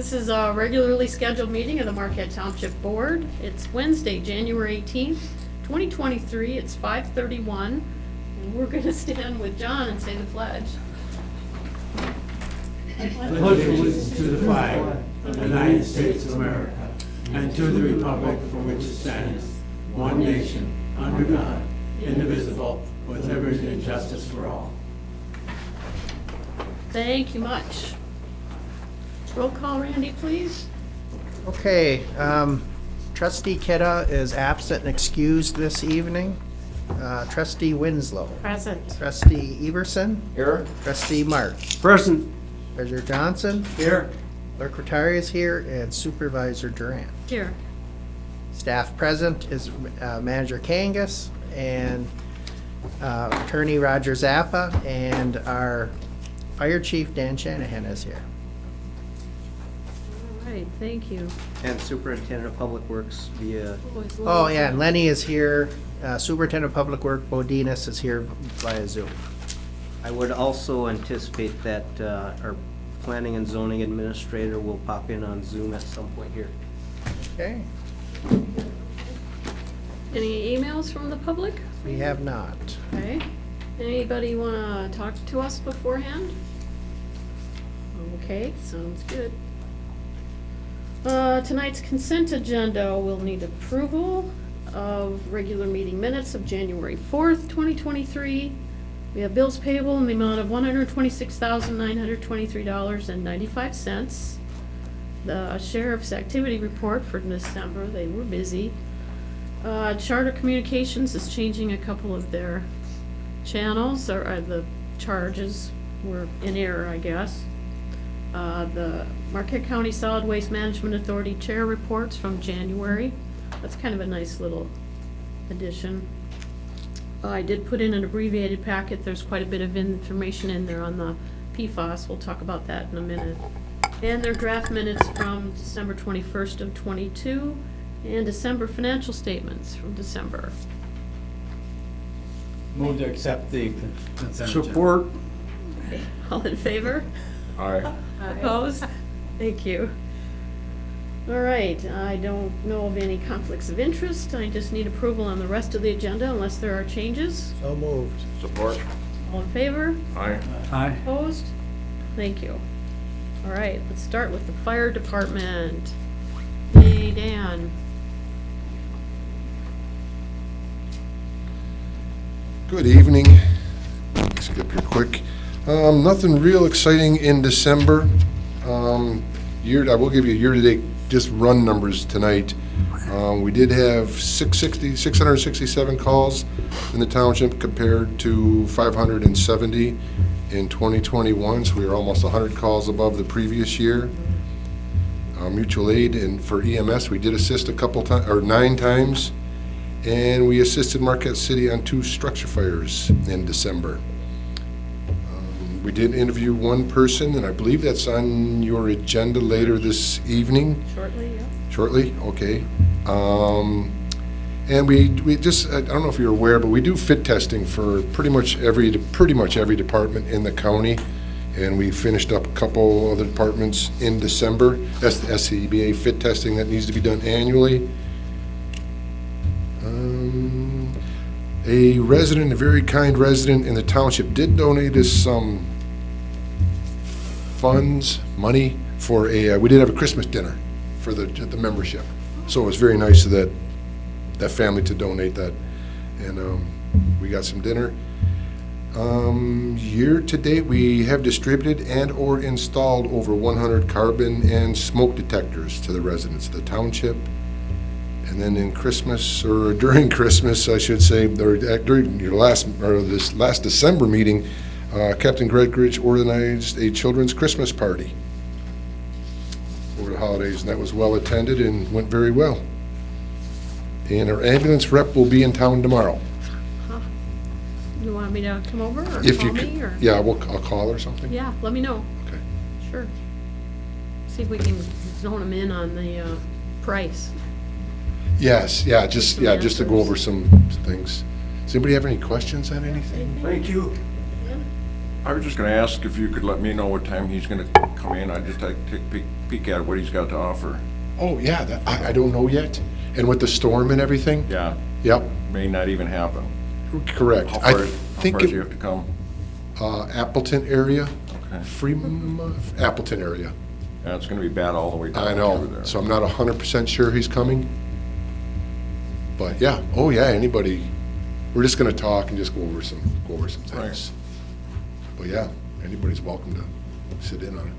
This is a regularly scheduled meeting of the Marquette Township Board. It's Wednesday, January 18th, 2023. It's 5:31. And we're going to stand with John and say the pledge. Pledge allegiance to the flag of the United States of America and to the republic for which it stands, one nation, under God, indivisible, with liberty and justice for all. Thank you much. Roll call, Randy, please. Okay, trustee Kidda is absent and excused this evening. Trustee Winslow. Present. Trustee Everson. Here. Trustee March. Present. Treasurer Johnson. Here. Clerk Retired is here, and Supervisor Durant. Here. Staff present is Manager Kangas and Attorney Roger Zappa, and our Fire Chief Dan Shanahan is here. All right, thank you. And Superintendent of Public Works via, Oh, yeah, and Lenny is here. Superintendent of Public Work Bodinas is here via Zoom. I would also anticipate that our Planning and Zoning Administrator will pop in on Zoom at some point here. Okay, Any emails from the public? we have not. Okay. Anybody want to talk to us beforehand? Okay, sounds good. Tonight's consent agenda will need approval of regular meeting minutes of January 4th, 2023. We have bills payable in the amount of $126,923.95. The sheriff's activity report for December, they were busy. Charter Communications is changing a couple of their channels, or the charges were in error, I guess. The Marquette County Solid Waste Management Authority Chair reports from January. That's kind of a nice little addition. I did put in an abbreviated packet. There's quite a bit of information in there on the PFAS. We'll talk about that in a minute. And their draft minutes from December 21st of 22 and December financial statements from December. Move to accept the consent agenda. Support. All in favor? Aye. Opposed? Thank you. All right, I don't know of any conflicts of interest. I just need approval on the rest of the agenda unless there are changes. So moved. Support. All in favor? Aye. Aye. Opposed? Thank you. All right, let's start with the fire department. Hey, Dan. Good evening. Skip here quick. Nothing real exciting in December. I will give you year-to-date just run numbers tonight. We did have 667 calls in the township compared to 570 in 2021, so we were almost 100 calls above the previous year. Mutual aid and for EMS, we did assist a couple times, or 9 times, and we assisted Marquette City on 2 structure fires in December. We did interview one person, and I believe that's on your agenda later this evening. Shortly, yeah. Shortly, okay. And we just, I don't know if you're aware, but we do fit testing for pretty much every department in the county. And we finished up a couple other departments in December. That's the SCBA fit testing that needs to be done annually. A resident, a very kind resident in the township, did donate us some money for we did have a Christmas dinner for the membership. So it was very nice of that family to donate that. And we got some dinner. Year to date, we have distributed and or installed over 100 carbon and smoke detectors to the residents of the township. And then in Christmas, or during Christmas, I should say, or during this last December meeting, Captain Gregridge organized a children's Christmas party over the holidays, and that was well attended and went very well. And our ambulance rep will be in town tomorrow. Huh. You want me to come over or If call you me? could, Or? yeah, I'll call or something. Yeah, let me know. Okay. Sure. See if we can zone them in on the price. Yes, yeah, just Some to answers. go over some things. Does anybody have any questions on anything? Thank you. I was just gonna ask if you could let me know what time he's gonna come in, I'd just like to take a peek at what he's got to offer. Oh, yeah, I don't know yet. And with the storm and everything? Yeah, Yep, may not even happen. correct. How I far, think does he it, have to come? Appleton area, Okay. Appleton area. Yeah, it's gonna be bad all the way down I through know, there. so I'm not 100% sure he's coming. But yeah, oh yeah, anybody, we're just gonna talk and just go over some things. Right. But yeah, anybody's welcome to sit in on it.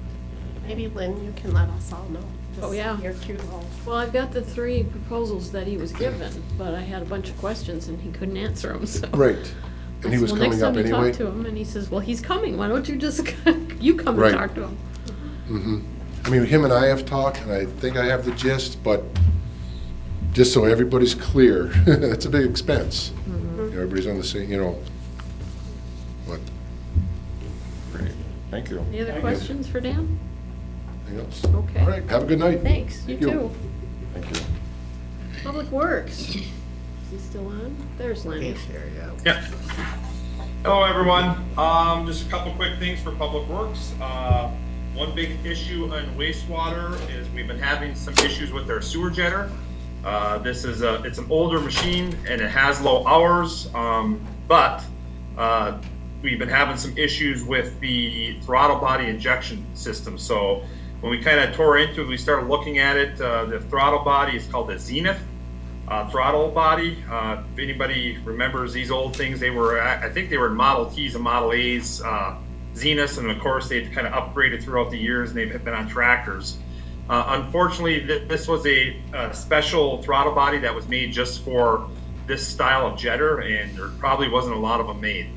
Maybe Lynn, you can let us all know. Just Oh, yeah. Your cute little. Well, I've got the 3 proposals that he was given, but I had a bunch of questions and he couldn't answer them, so. Right, I and he said, was "Well, coming up Next time anyway. you talk to him," and he says, well, he's coming, why don't you just, you come and Right. talk to him? I mean, him and I have talked, and I think I have the gist, but just so everybody's clear, that's a big expense. Everybody's on the same, but Great, thank you. Any other Thank you. questions for Dan? anything else? Okay. All right, have a good night. Thanks, you Thank you. too. Thank you. Public Works, is he still on? There's Lenny. He's here, yeah. Yeah. Hello, everyone. Just a couple quick things for Public Works. One big issue on wastewater is we've been having some issues with our sewer jetter. This is it's an older machine and it has low hours, but we've been having some issues with the throttle body injection system. So when we kind of tore into it, we started looking at it. The throttle body is called the Zenith throttle body. If anybody remembers these old things, they were, I think they were in Model Ts and Model As, Zeniths, and of course they've kind of upgraded throughout the years and they've been on tractors. Unfortunately, this was a special throttle body that was made just for this style of jetter, and there probably wasn't a lot of them made.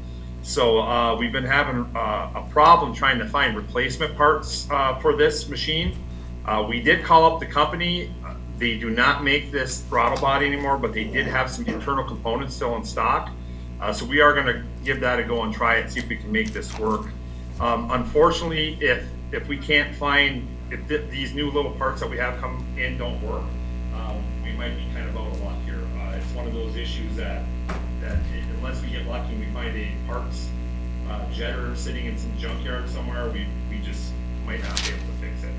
So we've been having a problem trying to find replacement parts for this machine. We did call up the company. They do not make this throttle body anymore, but they did have some internal components still in stock. So we are going to give that a go and try it and see if we can make this work. Unfortunately, if we can't find, if these new little parts that we have come in don't work, we might be kind of out of luck here. It's one of those issues that unless we get lucky and we find a parts jetter sitting in some junkyard somewhere, we just might not be able to fix it.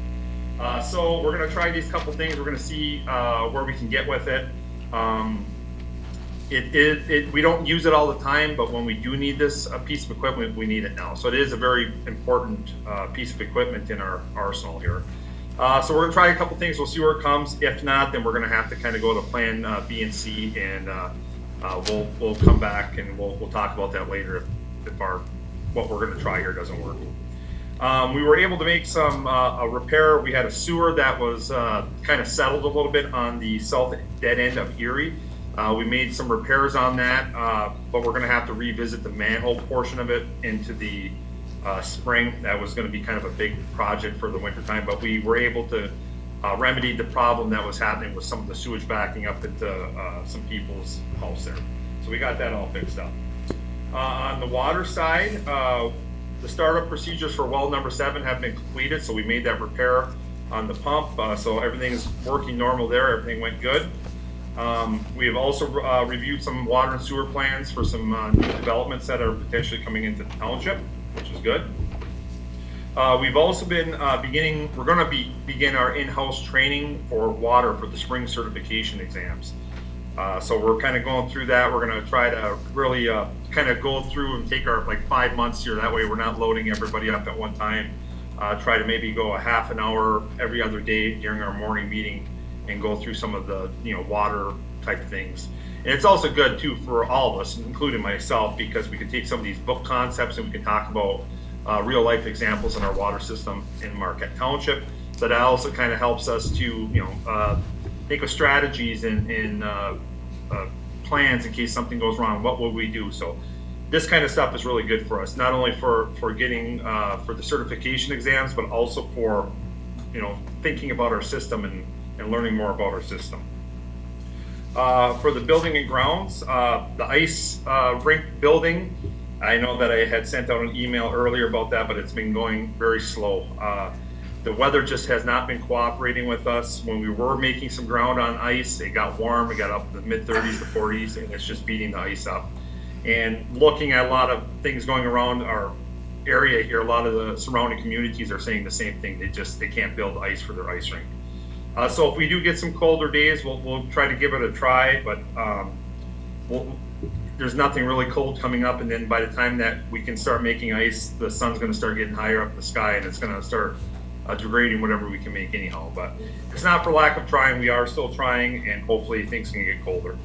So we're going to try these couple things. We're going to see where we can get with it. We don't use it all the time, but when we do need this piece of equipment, we need it now. So it is a very important piece of equipment in our arsenal here. So we're going to try a couple things. We'll see where it comes. If not, then we're going to have to kind of go to plan B and C, and we'll come back and we'll talk about that later if what we're going to try here doesn't work. We were able to make some a repair. We had a sewer that was kind of settled a little bit on the south dead end of Erie. We made some repairs on that, but we're going to have to revisit the manhole portion of it into the spring. That was going to be kind of a big project for the winter time, but we were able to remedy the problem that was happening with some of the sewage backing up into some people's house there. So we got that all fixed up. On the water side, the startup procedures for well number 7 have been completed, so we made that repair on the pump, so everything is working normal there. Everything went good. We have also reviewed some water and sewer plans for some new developments that are potentially coming into the township, which is good. We've also been we're going to begin our in-house training for water for the spring certification exams. So we're kind of going through that. We're going to try to really kind of go through and take our 5 months here. That way we're not loading everybody up at one time. Try to maybe go a half an hour every other day during our morning meeting and go through some of the water type things. And it's also good too for all of us, including myself, because we can take some of these book concepts and we can talk about real life examples in our water system in Marquette Township. So that also kind of helps us to think of strategies and plans in case something goes wrong. What will we do? So this kind of stuff is really good for us, not only for getting for the certification exams, but also for thinking about our system and learning more about our system. For the building and grounds, the ice rink building, I know that I had sent out an email earlier about that, but it's been going very slow. The weather just has not been cooperating with us. When we were making some ground on ice, it got warm, it got up to the mid-30s to 40s, and it's just beating the ice up. And looking at a lot of things going around, our area here, a lot of the surrounding communities are saying the same thing. They can't build ice for their ice rink. So if we do get some colder days, we'll try to give it a try, but there's nothing really cold coming up, and then by the time that we can start making ice, the sun's going to start getting higher up in the sky, and it's going to start degrading whatever we can make anyhow. But it's not for lack of trying. We are still trying, and hopefully things can get colder.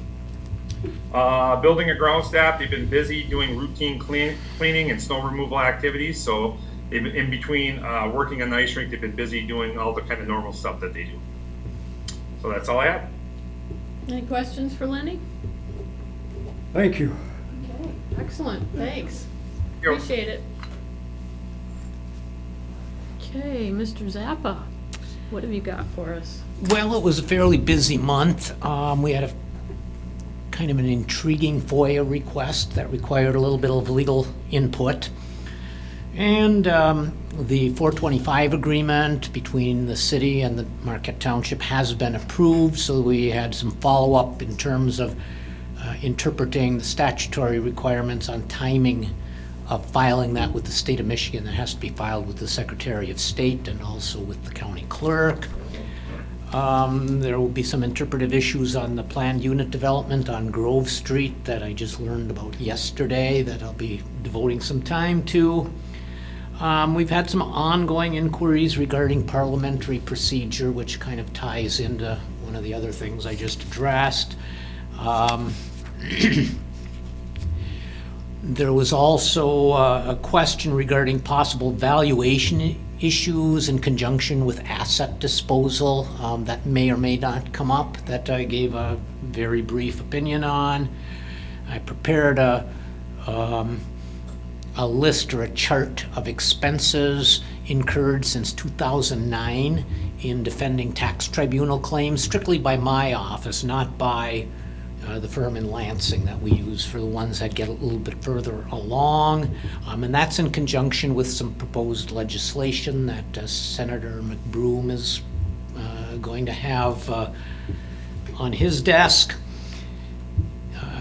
Building and ground staff, they've been busy doing routine cleaning and snow removal activities. So they've been in between working on the ice rink, they've been busy doing all the kind of normal stuff that they do. So that's all I have. Any questions for Lenny? Thank you. Okay, excellent, thanks. Yep. Appreciate it. Okay, Mr. Zappa, what have you got for us? Well, it was a fairly busy month. We had a kind of an intriguing FOIA request that required a little bit of legal input. And the 425 agreement between the city and the Marquette Township has been approved, so we had some follow-up in terms of interpreting the statutory requirements on timing of filing that with the state of Michigan. That has to be filed with the Secretary of State and also with the county clerk. There will be some interpretive issues on the planned unit development on Grove Street that I just learned about yesterday that I'll be devoting some time to. We've had some ongoing inquiries regarding parliamentary procedure, which kind of ties into one of the other things I just addressed. There was also a question regarding possible valuation issues in conjunction with asset disposal that may or may not come up, that I gave a very brief opinion on. I prepared a list or a chart of expenses incurred since 2009 in defending tax tribunal claims, strictly by my office, not by the firm in Lansing that we use for the ones that get a little bit further along. And that's in conjunction with some proposed legislation that Senator McBroom is going to have on his desk.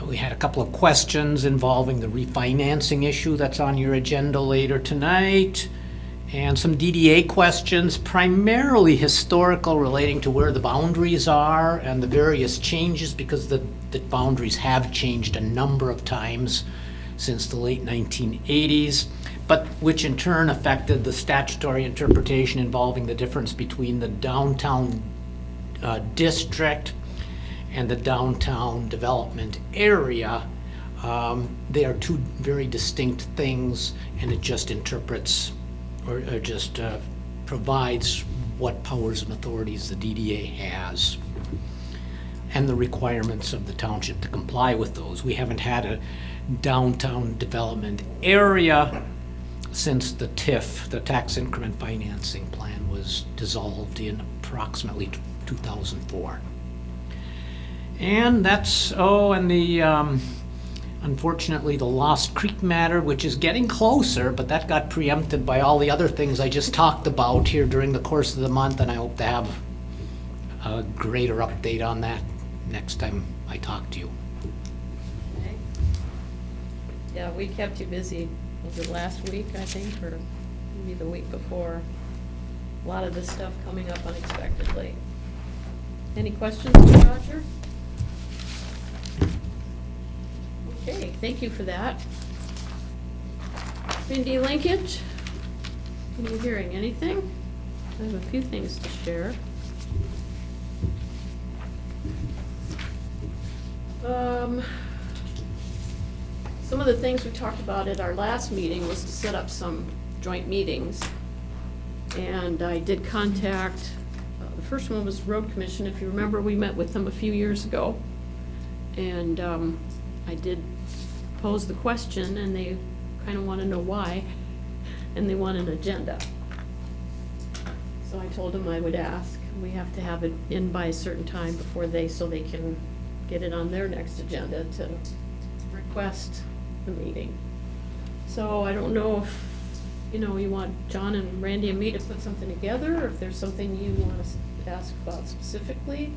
We had a couple of questions involving the refinancing issue that's on your agenda later tonight, and some DDA questions, primarily historical, relating to where the boundaries are and the various changes, because the boundaries have changed a number of times since the late 1980s, but which in turn affected the statutory interpretation involving the difference between the downtown district and the downtown development area. They are two very distinct things, and it just interprets or just provides what powers and authorities the DDA has and the requirements of the township to comply with those. We haven't had a downtown development area since the TIF, the Tax Increment Financing Plan, was dissolved in approximately 2004. And that's, and the, unfortunately, the Lost Creek matter, which is getting closer, but that got preempted by all the other things I just talked about here during the course of the month, and I hope to have a greater update on that next time I talk to you. Okay. Yeah, we kept you busy, was it last week, I think, or maybe the week before? A lot of this stuff coming up unexpectedly. Any questions, Roger? Okay, thank you for that. Community linkage? Are you hearing anything? I have a few things to share. Some of the things we talked about at our last meeting was to set up some joint meetings. And I did contact, the first one was Road Commission. If you remember, we met with them a few years ago. And I did pose the question, and they kind of want to know why, and they want an agenda. So I told them I would ask. We have to have it in by a certain time before so they can get it on their next agenda to request the meeting. So I don't know if, you want John and Randy and me to put something together, or if there's something you want us to ask about specifically.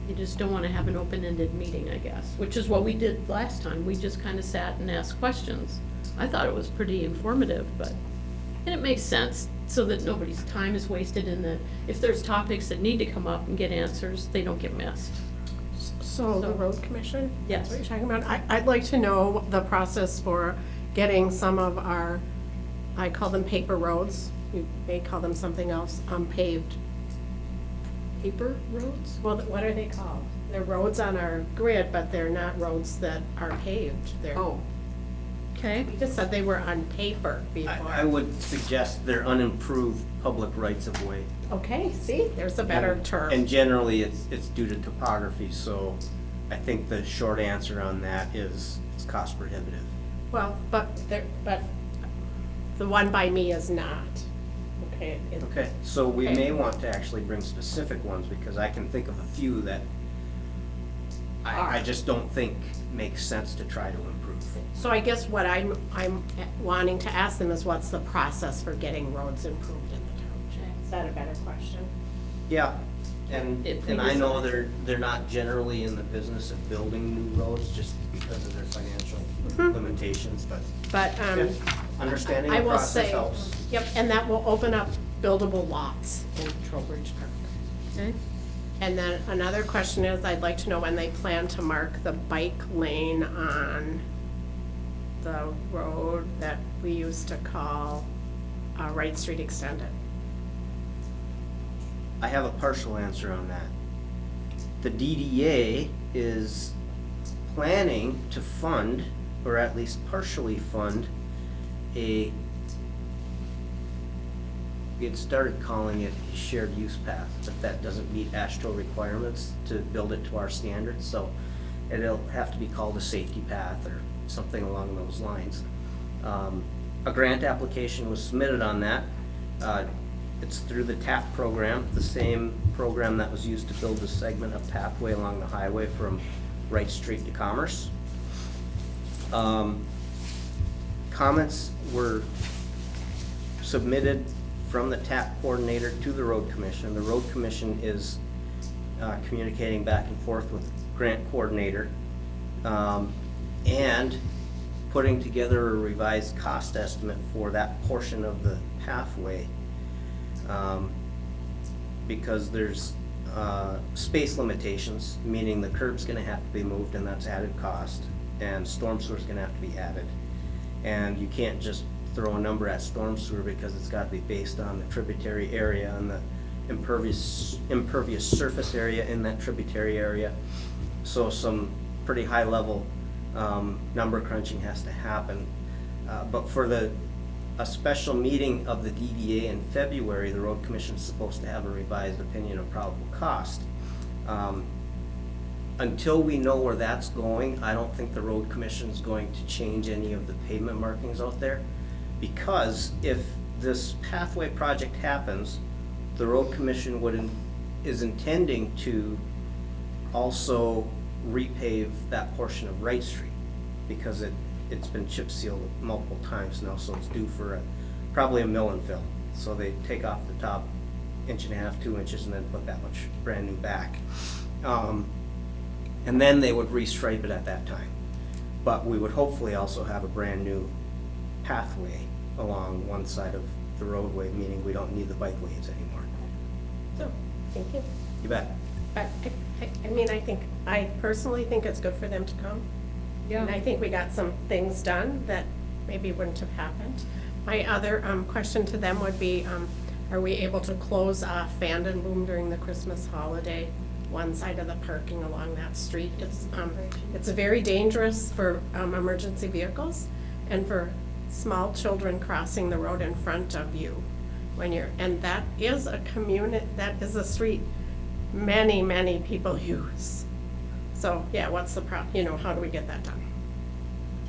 You just don't want to have an open-ended meeting, I guess, which is what we did last time. We just kind of sat and asked questions. I thought it was pretty informative, and it makes sense, so that nobody's time is wasted and that if there's topics that need to come up and get answers, they don't get missed. So the road commission? Yes. That's what you're talking about? I'd like to know the process for getting some of our, I call them paper roads, you may call them something else, paved. Paper roads? Well, what are they called? They're roads on our grid, but they're not roads that are paved. They're, Oh, okay. you just said they were on paper before. I would suggest they're unimproved public rights of way. Okay, see, there's a better term. And generally, it's due to topography, so I think the short answer on that is it's cost prohibitive. Well, but the one by me is not. Okay. Okay, so we Okay. may want to actually bring specific ones, because I can think of a few that I just don't think makes sense to try to improve. So I guess what I'm wanting to ask them is what's the process for getting roads improved in the township? Is that a better question? Yeah, and If we I know decide. they're not generally in the business of building new roads just because of their financial limitations, but But, yeah, understanding I the will process say, helps. yep, and that will open up buildable lots in Trowbridge Park. Okay. And then another question is, I'd like to know when they plan to mark the bike lane on the road that we used to call Wright Street Extended. I have a partial answer on that. The DDA is planning to fund, or at least partially fund, we had started calling it a shared use path, but that doesn't meet AASHTO requirements to build it to our standards, so it'll have to be called a safety path or something along those lines. A grant application was submitted on that. It's through the TAP program, the same program that was used to build the segment of pathway along the highway from Wright Street to Commerce. Comments were submitted from the TAP coordinator to the road commission. The road commission is communicating back and forth with grant coordinator and putting together a revised cost estimate for that portion of the pathway, because there's space limitations, meaning the curb's gonna have to be moved and that's added cost, and storm sewer's gonna have to be added. And you can't just throw a number at storm sewer because it's gotta be based on the tributary area and the impervious surface area in that tributary area. So some pretty high level number crunching has to happen. But for a special meeting of the DDA in February, the road commission's supposed to have a revised opinion of probable cost. Until we know where that's going, I don't think the road commission's going to change any of the pavement markings out there. Because if this pathway project happens, the road commission is intending to also repave that portion of Wright Street, because it's been chip sealed multiple times now, so it's due for probably a mill and fill. So they take off the top 1.5 to 2 inches and then put that much brand new back. And then they would restripe it at that time. But we would hopefully also have a brand new pathway along one side of the roadway, meaning we don't need the bike lanes anymore. So, thank you. You bet. But I mean, I personally think it's good for them to come. Yeah. And I think we got some things done that maybe wouldn't have happened. My other question to them would be, are we able to close off Vanden Boom during the Christmas holiday? One side of the parking along that street. It's very dangerous for emergency vehicles and for small children crossing the road in front of you and that is that is a street many people use. So, yeah, what's the how do we get that done?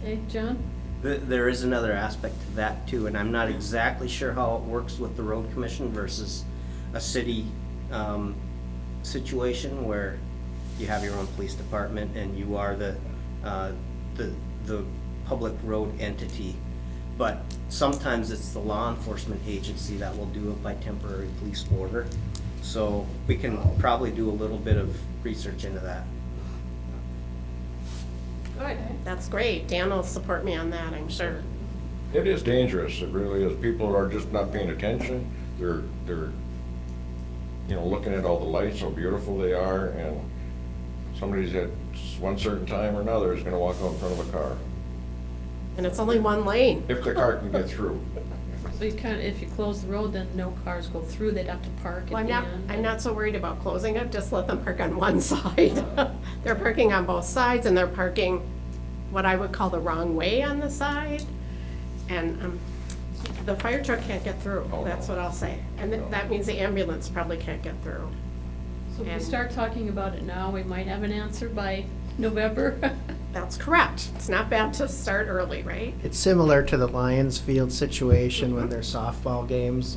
Okay, John? There is another aspect to that too, and I'm not exactly sure how it works with the road commission versus a city situation where you have your own police department and you are the public road entity. But sometimes it's the law enforcement agency that will do it by temporary police order. So we can probably do a little bit of research into that. Good. That's great. Dan will support me on that, I'm sure. It is dangerous, it really is. People are just not paying attention. They're, looking at all the lights, how beautiful they are, and somebody's at one certain time or another is gonna walk out in front of a car, And it's only one lane. if the car can get through. So you kind of, if you close the road, then no cars go through, they'd have to park Well, at the end. I'm not so worried about closing it, just let them park on one side. They're parking on both sides, and they're parking what I would call the wrong way on the side. And the fire truck can't get through, Oh, that's no. what I'll say. And that means the ambulance probably can't get through. So if we and- start talking about it now, we might have an answer by November. That's correct. It's not bad to start early, right? It's similar to the Lions Field situation when there's softball games,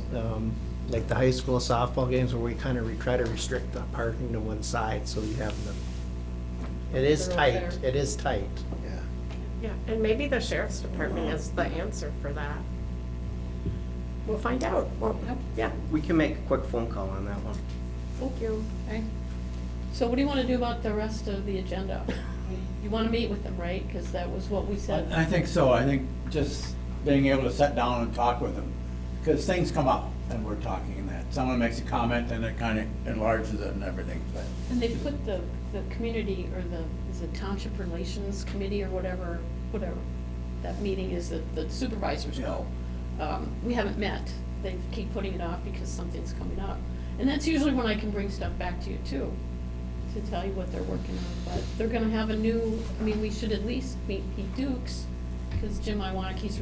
like the high school softball games where we kind of try to restrict the parking to one side so you have the, it is They're all tight, there. it is tight, yeah. Yeah, and maybe the sheriff's department is the answer for that. We'll find out. Well, Yep. yeah, We can make a quick phone call on that one. thank you. Okay. So what do you want to do about the rest of the agenda? You want to meet with them, right? Because that was what we said. I think so. I think just being able to sit down and talk with them, because things come up and we're talking and that. Someone makes a comment and it kind of enlarges it and everything, but. And they put the community, or is it Township Relations Committee or whatever that meeting is that the supervisors go. We haven't met. They keep putting it off because something's coming up. And that's usually when I can bring stuff back to you too, to tell you what they're working on. But they're gonna have a new, we should at least meet Pete Dukes, because Jim Iwanicki's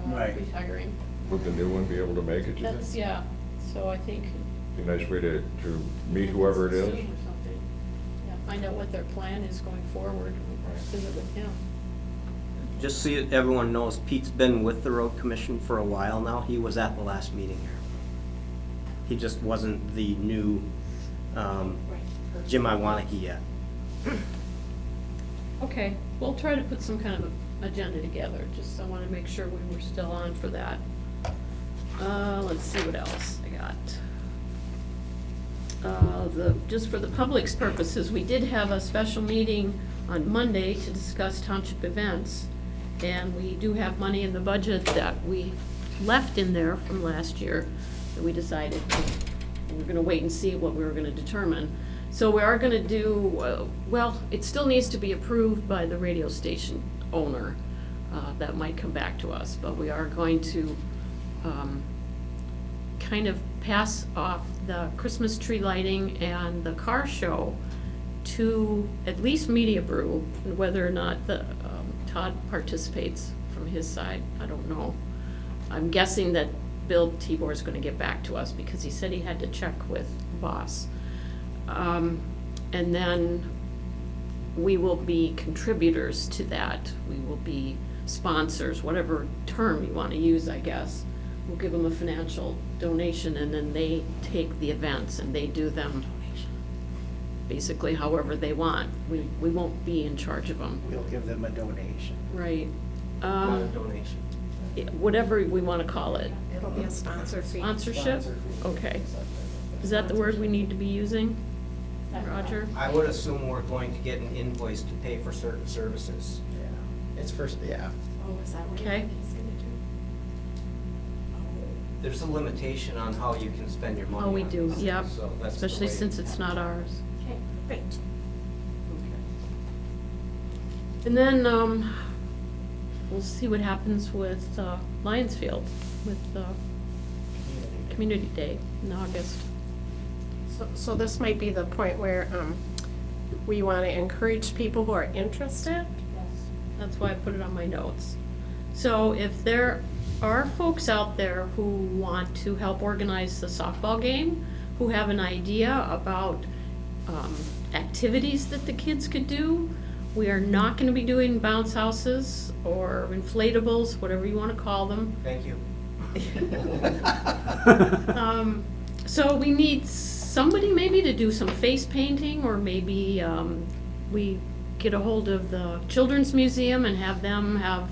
Right. retiring. Would the new one be able to make it, do you think? That's, yeah, so I think. Be a nice way to meet whoever it is. Zoom or something. Yeah, find out what their plan is going forward, or visit with him. Just so everyone knows, Pete's been with the road commission for a while now. He was at the last meeting here. He just wasn't the new Jim Iwanicki yet. Okay, we'll try to put some kind of a agenda together, just I wanna make sure we were still on for that. Let's see what else I got. Just for the public's purposes, we did have a special meeting on Monday to discuss township events. And we do have money in the budget that we left in there from last year that we decided we're gonna wait and see what we were gonna determine. So we are gonna do, well, it still needs to be approved by the radio station owner. That might come back to us, but we are going to kind of pass off the Christmas tree lighting and the car show to at least Media Brew, and whether or not Todd participates from his side, I don't know. I'm guessing that Bill Tibor is gonna get back to us, because he said he had to check with Boss. And then we will be contributors to that. We will be sponsors, whatever term you wanna use, I guess. We'll give them a financial donation, and then they take the events and they do them basically however they want. We won't be in charge of them. We'll give them a donation. Right. Not a donation. Whatever we wanna call it. It'll be a sponsor fee. Sponsorship? Okay. Is that the word we need to be using, Roger? I would assume we're going to get an invoice to pay for certain services. Yeah, it's first, yeah. Oh, is that what Okay. he's gonna do? There's a limitation on how you can spend your money. Oh, we on do, this, yep, so that's the especially way- since it's not ours. Okay, great. And then, we'll see what happens with Lions Field, with Community Day in August. So this might be the point where we want to encourage people who are interested. That's why I put it on my notes. So if there are folks out there who want to help organize the softball game, who have an idea about activities that the kids could do, we are not gonna be doing bounce houses or inflatables, whatever you wanna call them. Thank you. So we need somebody maybe to do some face painting, or maybe we get a hold of the Children's Museum and have them have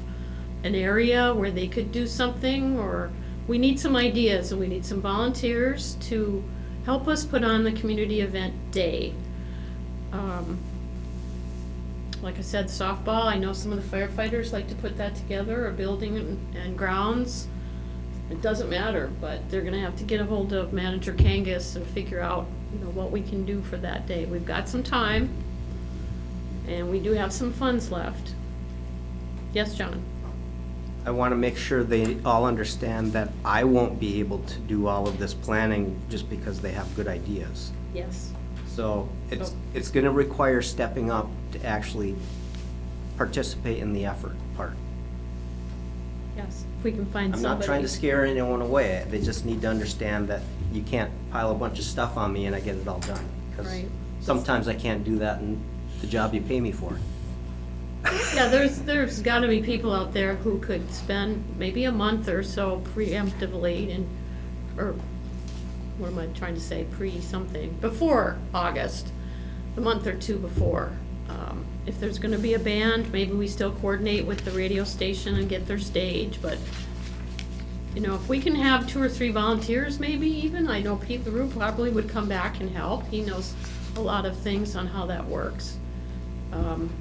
an area where they could do something, or we need some ideas, and we need some volunteers to help us put on the community event day. like I said, softball, I know some of the firefighters like to put that together, or building and grounds. It doesn't matter, but they're gonna have to get a hold of Manager Kangas and figure out, what we can do for that day. We've got some time, and we do have some funds left. Yes, John? I want to make sure they all understand that I won't be able to do all of this planning just because they have good ideas. Yes. So it's going to require stepping up to actually participate in the effort part. Yes, if we can find I'm somebody. not trying to scare anyone away. They just need to understand that you can't pile a bunch of stuff on me and I get it all done. Because Right. sometimes I can't do that in the job you pay me for. Yeah, there's gotta be people out there who could spend maybe a month or so preemptively or what am I trying to say, pre-something, before August, the month or two before. If there's gonna be a band, maybe we still coordinate with the radio station and get their stage, but, if we can have 2 or 3 volunteers, maybe even, I know Pete LaRue probably would come back and help. He knows a lot of things on how that works.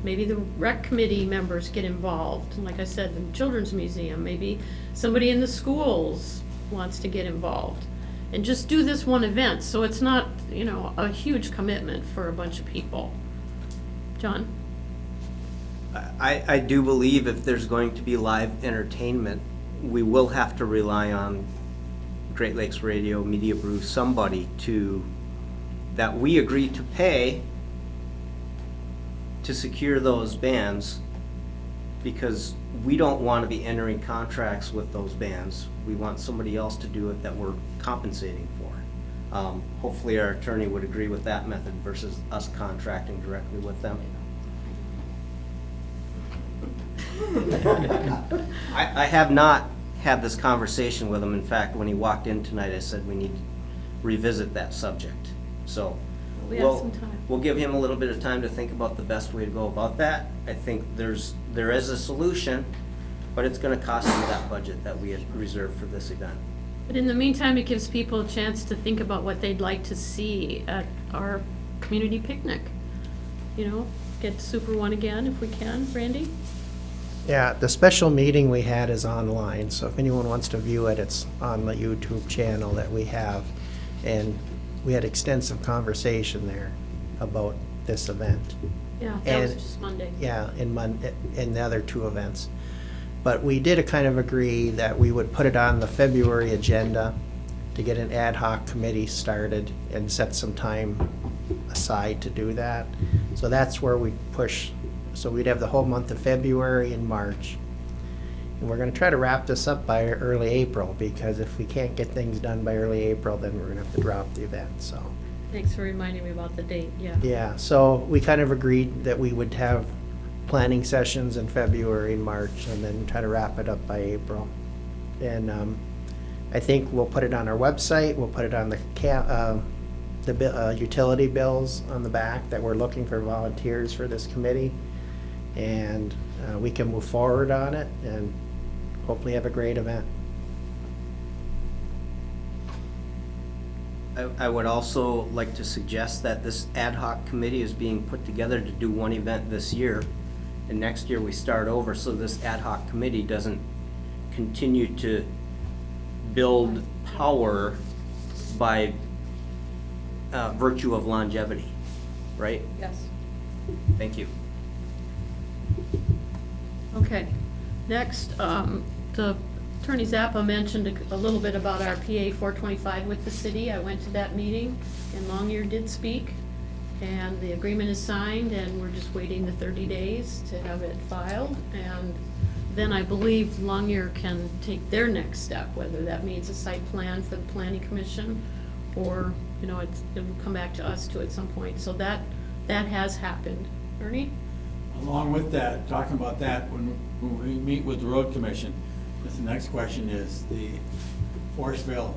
Maybe the rec committee members get involved, and like I said, the children's museum, maybe somebody in the schools wants to get involved. And just do this one event, so it's not, a huge commitment for a bunch of people. John? I do believe if there's going to be live entertainment, we will have to rely on Great Lakes Radio, Media Brew, somebody that we agree to pay to secure those bands, because we don't want to be entering contracts with those bands. We want somebody else to do it that we're compensating for. Hopefully our attorney would agree with that method versus us contracting directly with them. I have not had this conversation with him. In fact, when he walked in tonight, I said we need to revisit that subject. So We have some time. we'll give him a little bit of time to think about the best way to go about that. I think there is a solution, but it's gonna cost him that budget that we had reserved for this event. But in the meantime, it gives people a chance to think about what they'd like to see at our community picnic. Get Super One again if we can, Randy? Yeah, the special meeting we had is online, so if anyone wants to view it, it's on the YouTube channel that we have. And we had extensive conversation there about this event. Yeah, that was And- just Monday. Yeah, in the other 2 events. But we did kind of agree that we would put it on the February agenda to get an ad hoc committee started and set some time aside to do that. So that's where we push. So we'd have the whole month of February and March. And we're gonna try to wrap this up by early April, because if we can't get things done by early April, then we're gonna have to drop the event, so. Thanks for reminding me about the date, yeah. Yeah, so we kind of agreed that we would have planning sessions in February and March, and then try to wrap it up by April. And I think we'll put it on our website, we'll put it on the utility bills on the back, that we're looking for volunteers for this committee. And we can move forward on it and hopefully have a great event. I would also like to suggest that this ad hoc committee is being put together to do one event this year, and next year we start over, so this ad hoc committee doesn't continue to build power by virtue of longevity, right? Yes. Thank you. Okay, next, the Attorney Zappa mentioned a little bit about our PA 425 with the city. I went to that meeting, and Longyear did speak, and the agreement is signed, and we're just waiting the 30 days to have it filed, and then I believe Longyear can take their next step, whether that means a site plan for the planning commission, or, it'll come back to us too at some point. So that has happened. Ernie? Along with that, talking about that, when we meet with the road commission, the next question is the Forestville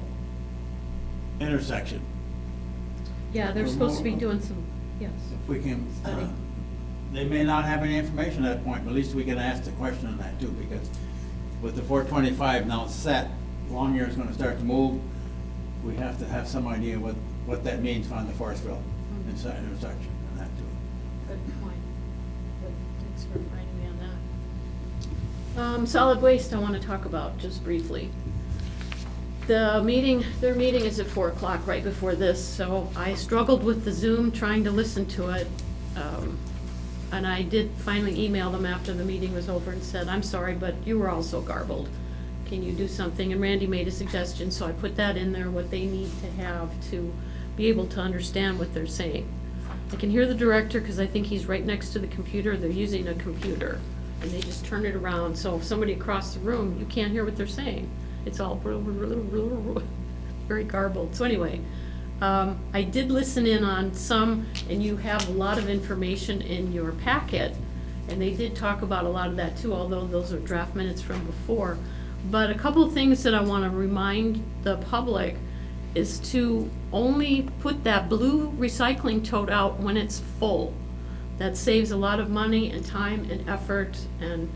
intersection. Yeah, they're supposed to be doing some, yes. If we can, Study. they may not have any information at that point, but at least we can ask the question on that too, because with the 425 now set, Longyear is gonna start to move. We have to have some idea what that means on the Forestville intersection and that too. Good point. Thanks for reminding me on that. Solid waste I want to talk about just briefly. Their meeting is at 4 o'clock right before this, so I struggled with the Zoom trying to listen to it. And I did finally email them after the meeting was over and said, I'm sorry, but you were all so garbled. Can you do something? And Randy made a suggestion, so I put that in there, what they need to have to be able to understand what they're saying. I can hear the director because I think he's right next to the computer. They're using a computer and they just turn it around. So if somebody across the room, you can't hear what they're saying. It's all very garbled. So anyway, I did listen in on some, and you have a lot of information in your packet. And they did talk about a lot of that too, although those are draft minutes from before. But a couple of things that I want to remind the public is to only put that blue recycling tote out when it's full. That saves a lot of money and time and effort and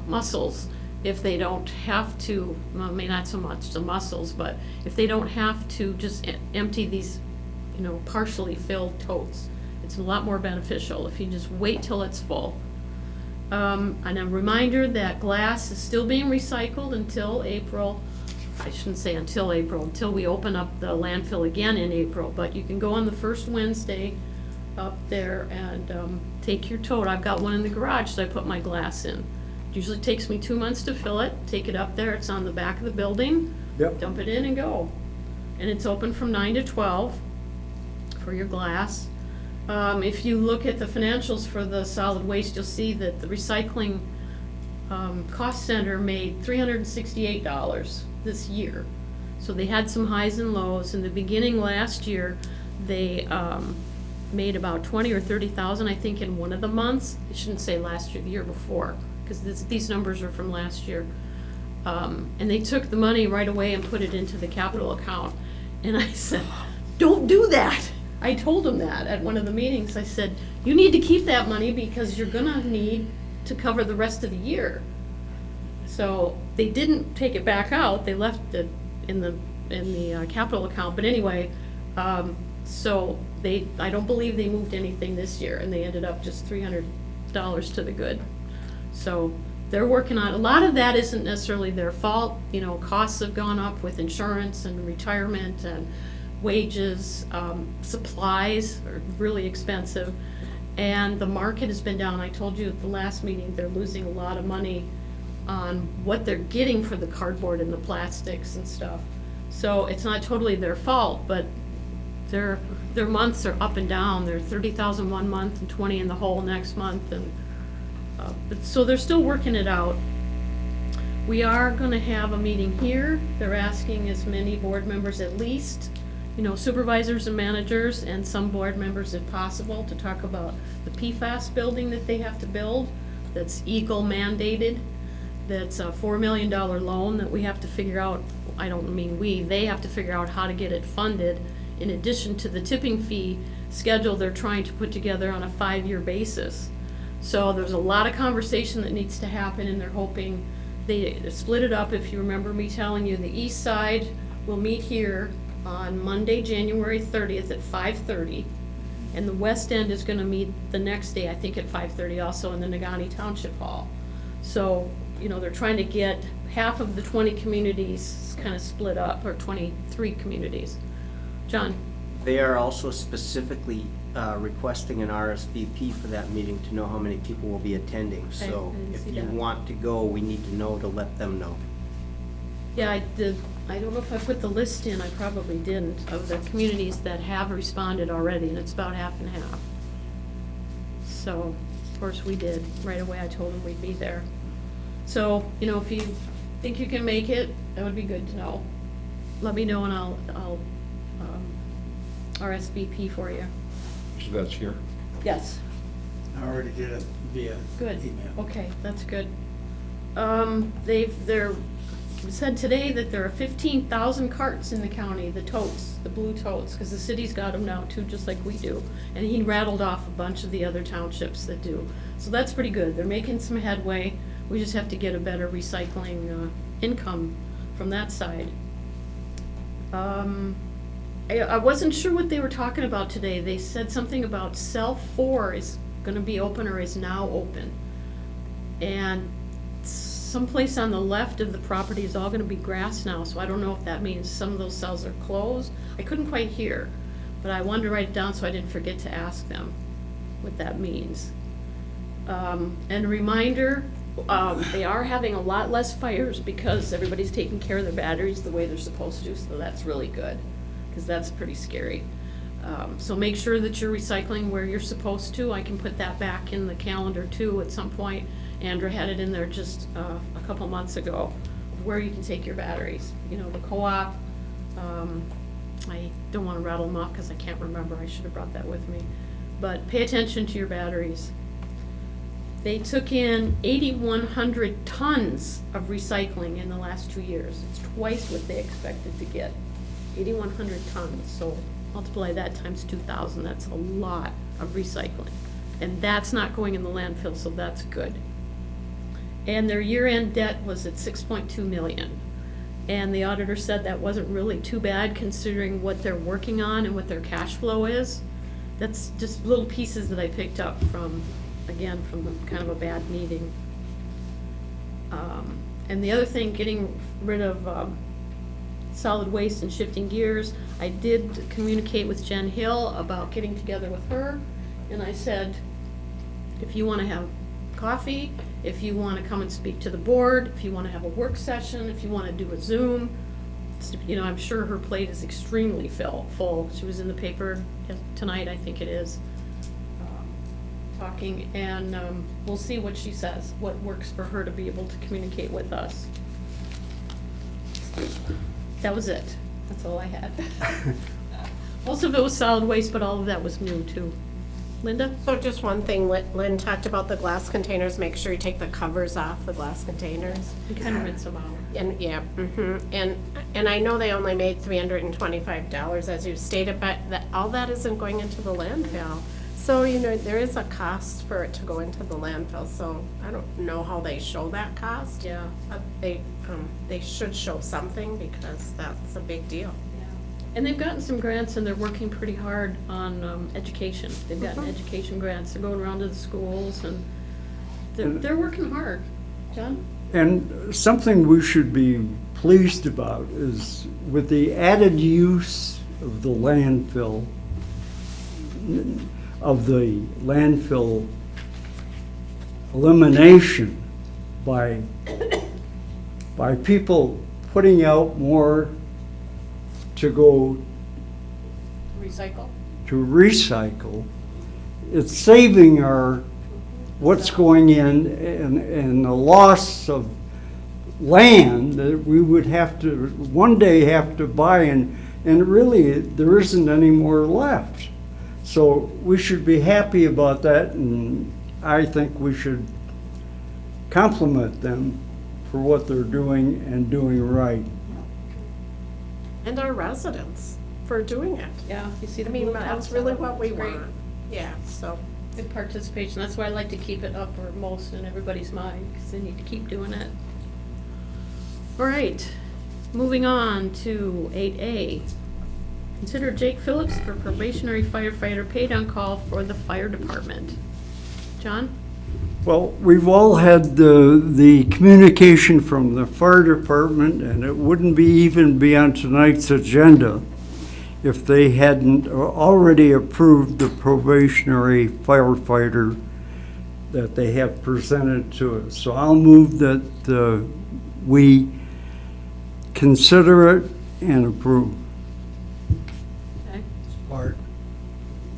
muscles if they don't have to, well, maybe not so much the muscles, but if they don't have to just empty these, partially filled totes. It's a lot more beneficial if you just wait till it's full. And a reminder that glass is still being recycled until April. I shouldn't say until April, until we open up the landfill again in April. But you can go on the first Wednesday up there and take your tote. I've got one in the garage that I put my glass in. It usually takes me 2 months to fill it. Take it up there. It's on the back of the building. Yep. Dump it in and go. And it's open from 9 to 12 for your glass. If you look at the financials for the solid waste, you'll see that the recycling cost center made $368 this year. So they had some highs and lows. In the beginning last year, they made about 20 or 30,000, I think, in one of the months. I shouldn't say last year, the year before, because these numbers are from last year. And they took the money right away and put it into the capital account. And I said, don't do that. I told them that at one of the meetings. I said, you need to keep that money because you're gonna need to cover the rest of the year. So they didn't take it back out. They left it in the capital account. But anyway, so I don't believe they moved anything this year, and they ended up just $300 to the good. So they're working on, a lot of that isn't necessarily their fault. Costs have gone up with insurance and retirement and wages, supplies are really expensive, and the market has been down. I told you at the last meeting, they're losing a lot of money on what they're getting for the cardboard and the plastics and stuff. So it's not totally their fault, but their months are up and down. They're 30,000 one month and 20 in the hole next month, and but so they're still working it out. We are going to have a meeting here. They're asking as many board members at least, supervisors and managers and some board members if possible, to talk about the PFAS building that they have to build that's Eagle mandated. That's a $4 million loan that we have to figure out. I don't mean we, they have to figure out how to get it funded in addition to the tipping fee schedule they're trying to put together on a 5-year basis. So there's a lot of conversation that needs to happen, and they're hoping they split it up. If you remember me telling you, the east side will meet here on Monday, January 30th at 5:30, and the west end is going to meet the next day, I think at 5:30, also in the Negaunee Township Hall. So, they're trying to get half of the 20 communities kind of split up, or 23 communities. John? They are also specifically requesting an RSVP for that meeting to know how many people will be attending. Okay, So I didn't if see you that. want to go, we need to know to let them know. Yeah, I did. I don't know if I put the list in, I probably didn't, of the communities that have responded already, and it's about half and half. So, of course, we did. Right away, I told them we'd be there. So, if you think you can make it, that would be good to know. Let me know and I'll RSVP for you. So that's here. Yes. I already did it via Good. email. Okay, that's good. They're said today that there are 15,000 carts in the county, the totes, the blue totes, because the city's got them now too, just like we do. And he rattled off a bunch of the other townships that do. So that's pretty good. They're making some headway. We just have to get a better recycling income from that side. I wasn't sure what they were talking about today. They said something about cell 4 is gonna be open or is now open. And someplace on the left of the property is all gonna be grass now, so I don't know if that means some of those cells are closed. I couldn't quite hear, but I wanted to write it down so I didn't forget to ask them what that means. And a reminder, they are having a lot less fires because everybody's taking care of their batteries the way they're supposed to, so that's really good, because that's pretty scary. So make sure that you're recycling where you're supposed to. I can put that back in the calendar too at some point. Andrew had it in there just a couple months ago, where you can take your batteries. You know, the co-op, I don't want to rattle them off because I can't remember. I should have brought that with me. But pay attention to your batteries. They took in 8,100 tons of recycling in the last 2 years. It's twice what they expected to get. 8,100 tons, so multiply that times 2,000, that's a lot of recycling. And that's not going in the landfill, so that's good. And their year-end debt was at 6.2 million. And the auditor said that wasn't really too bad considering what they're working on and what their cash flow is. That's just little pieces that I picked up from, again, from kind of a bad meeting. And the other thing, getting rid of solid waste and shifting gears, I did communicate with Jen Hill about getting together with her, and I said, if you want to have coffee, if you want to come and speak to the board, if you want to have a work session, if you want to do a Zoom, you know, I'm sure her plate is extremely full. She was in the paper tonight, I think it is, talking, and we'll see what she says, what works for her to be able to communicate with us. That was it. That's all I had. Most of it was solid waste, but all of that was new too. Linda? So just one thing, Lynn talked about the glass containers, make sure you take the covers off the glass containers. We kind of rinse them out. And, yeah, and I know they only made $325, as you stated, but all that isn't going into the landfill. So, you know, there is a cost for it to go into the landfill, so I don't know how they show that cost. Yeah. But they should show something, because that's a big deal. And they've gotten some grants, and they're working pretty hard on education. They've gotten education grants. They're going around to the schools, and they're working hard. John? And something we should be pleased about is with the added use of the landfill elimination by people putting out more to go Recycle. to recycle, it's saving our, what's going in, and the loss of land that we would have to, one day have to buy, and really, there isn't any more left. So we should be happy about that, and I think we should compliment them for what they're doing and doing right. And our residents for doing it. Yeah, you see the I mean, blue that's house really out? what we It's great. want. Yeah, so. Good participation. That's why I like to keep it uppermost in everybody's mind, because they need to keep doing it. All right, moving on to 8A. Consider Jake Phillips for probationary firefighter paid on call for the fire department. John? Well, we've all had the communication from the fire department, and it wouldn't even be on tonight's agenda if they hadn't already approved the probationary firefighter that they have presented to us. So I'll move that we consider it and approve. Okay. Support.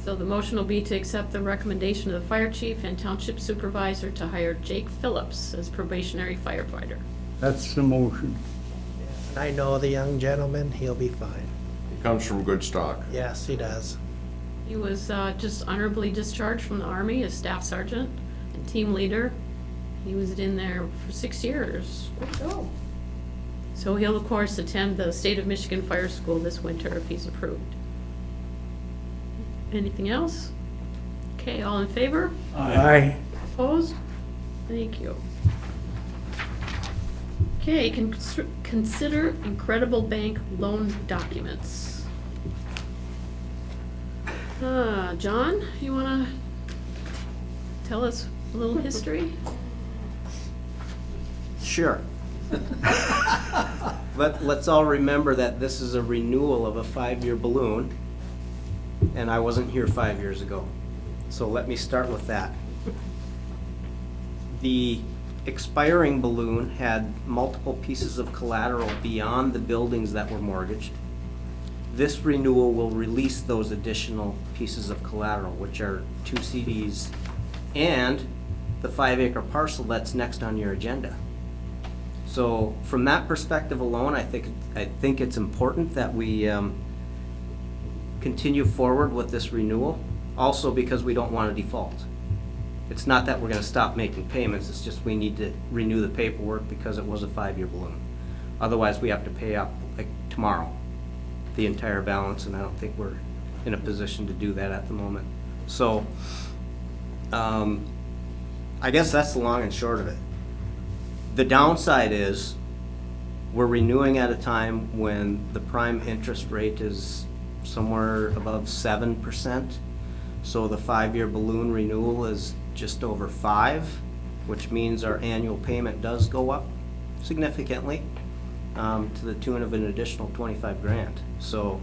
So the motion will be to accept the recommendation of the fire chief and township supervisor to hire Jake Phillips as probationary firefighter. That's the motion. And I know the young gentleman, he'll be fine. He comes from good stock. Yes, he does. He was just honorably discharged from the Army as staff sergeant and team leader. He was in there for 6 years. Good to go. So he'll, of course, attend the State of Michigan Fire School this winter if he's approved. Anything else? Okay, all in favor? Aye. Opposed? Thank you. Okay, consider Incredible Bank loan documents. John, you wanna tell us a little history? Sure. Let's all remember that this is a renewal of a 5-year balloon, and I wasn't here 5 years ago. So let me start with that. The expiring balloon had multiple pieces of collateral beyond the buildings that were mortgaged. This renewal will release those additional pieces of collateral, which are 2 CDs and the 5-acre parcel that's next on your agenda. So from that perspective alone, I think it's important that we continue forward with this renewal, also because we don't want to default. It's not that we're going to stop making payments, it's just we need to renew the paperwork because it was a 5-year balloon. Otherwise, we have to pay up like tomorrow, the entire balance, and I don't think we're in a position to do that at the moment. So, I guess that's the long and short of it. The downside is we're renewing at a time when the prime interest rate is somewhere above 7%. So the 5-year balloon renewal is just over 5, which means our annual payment does go up significantly, to the tune of an additional 25 grand. So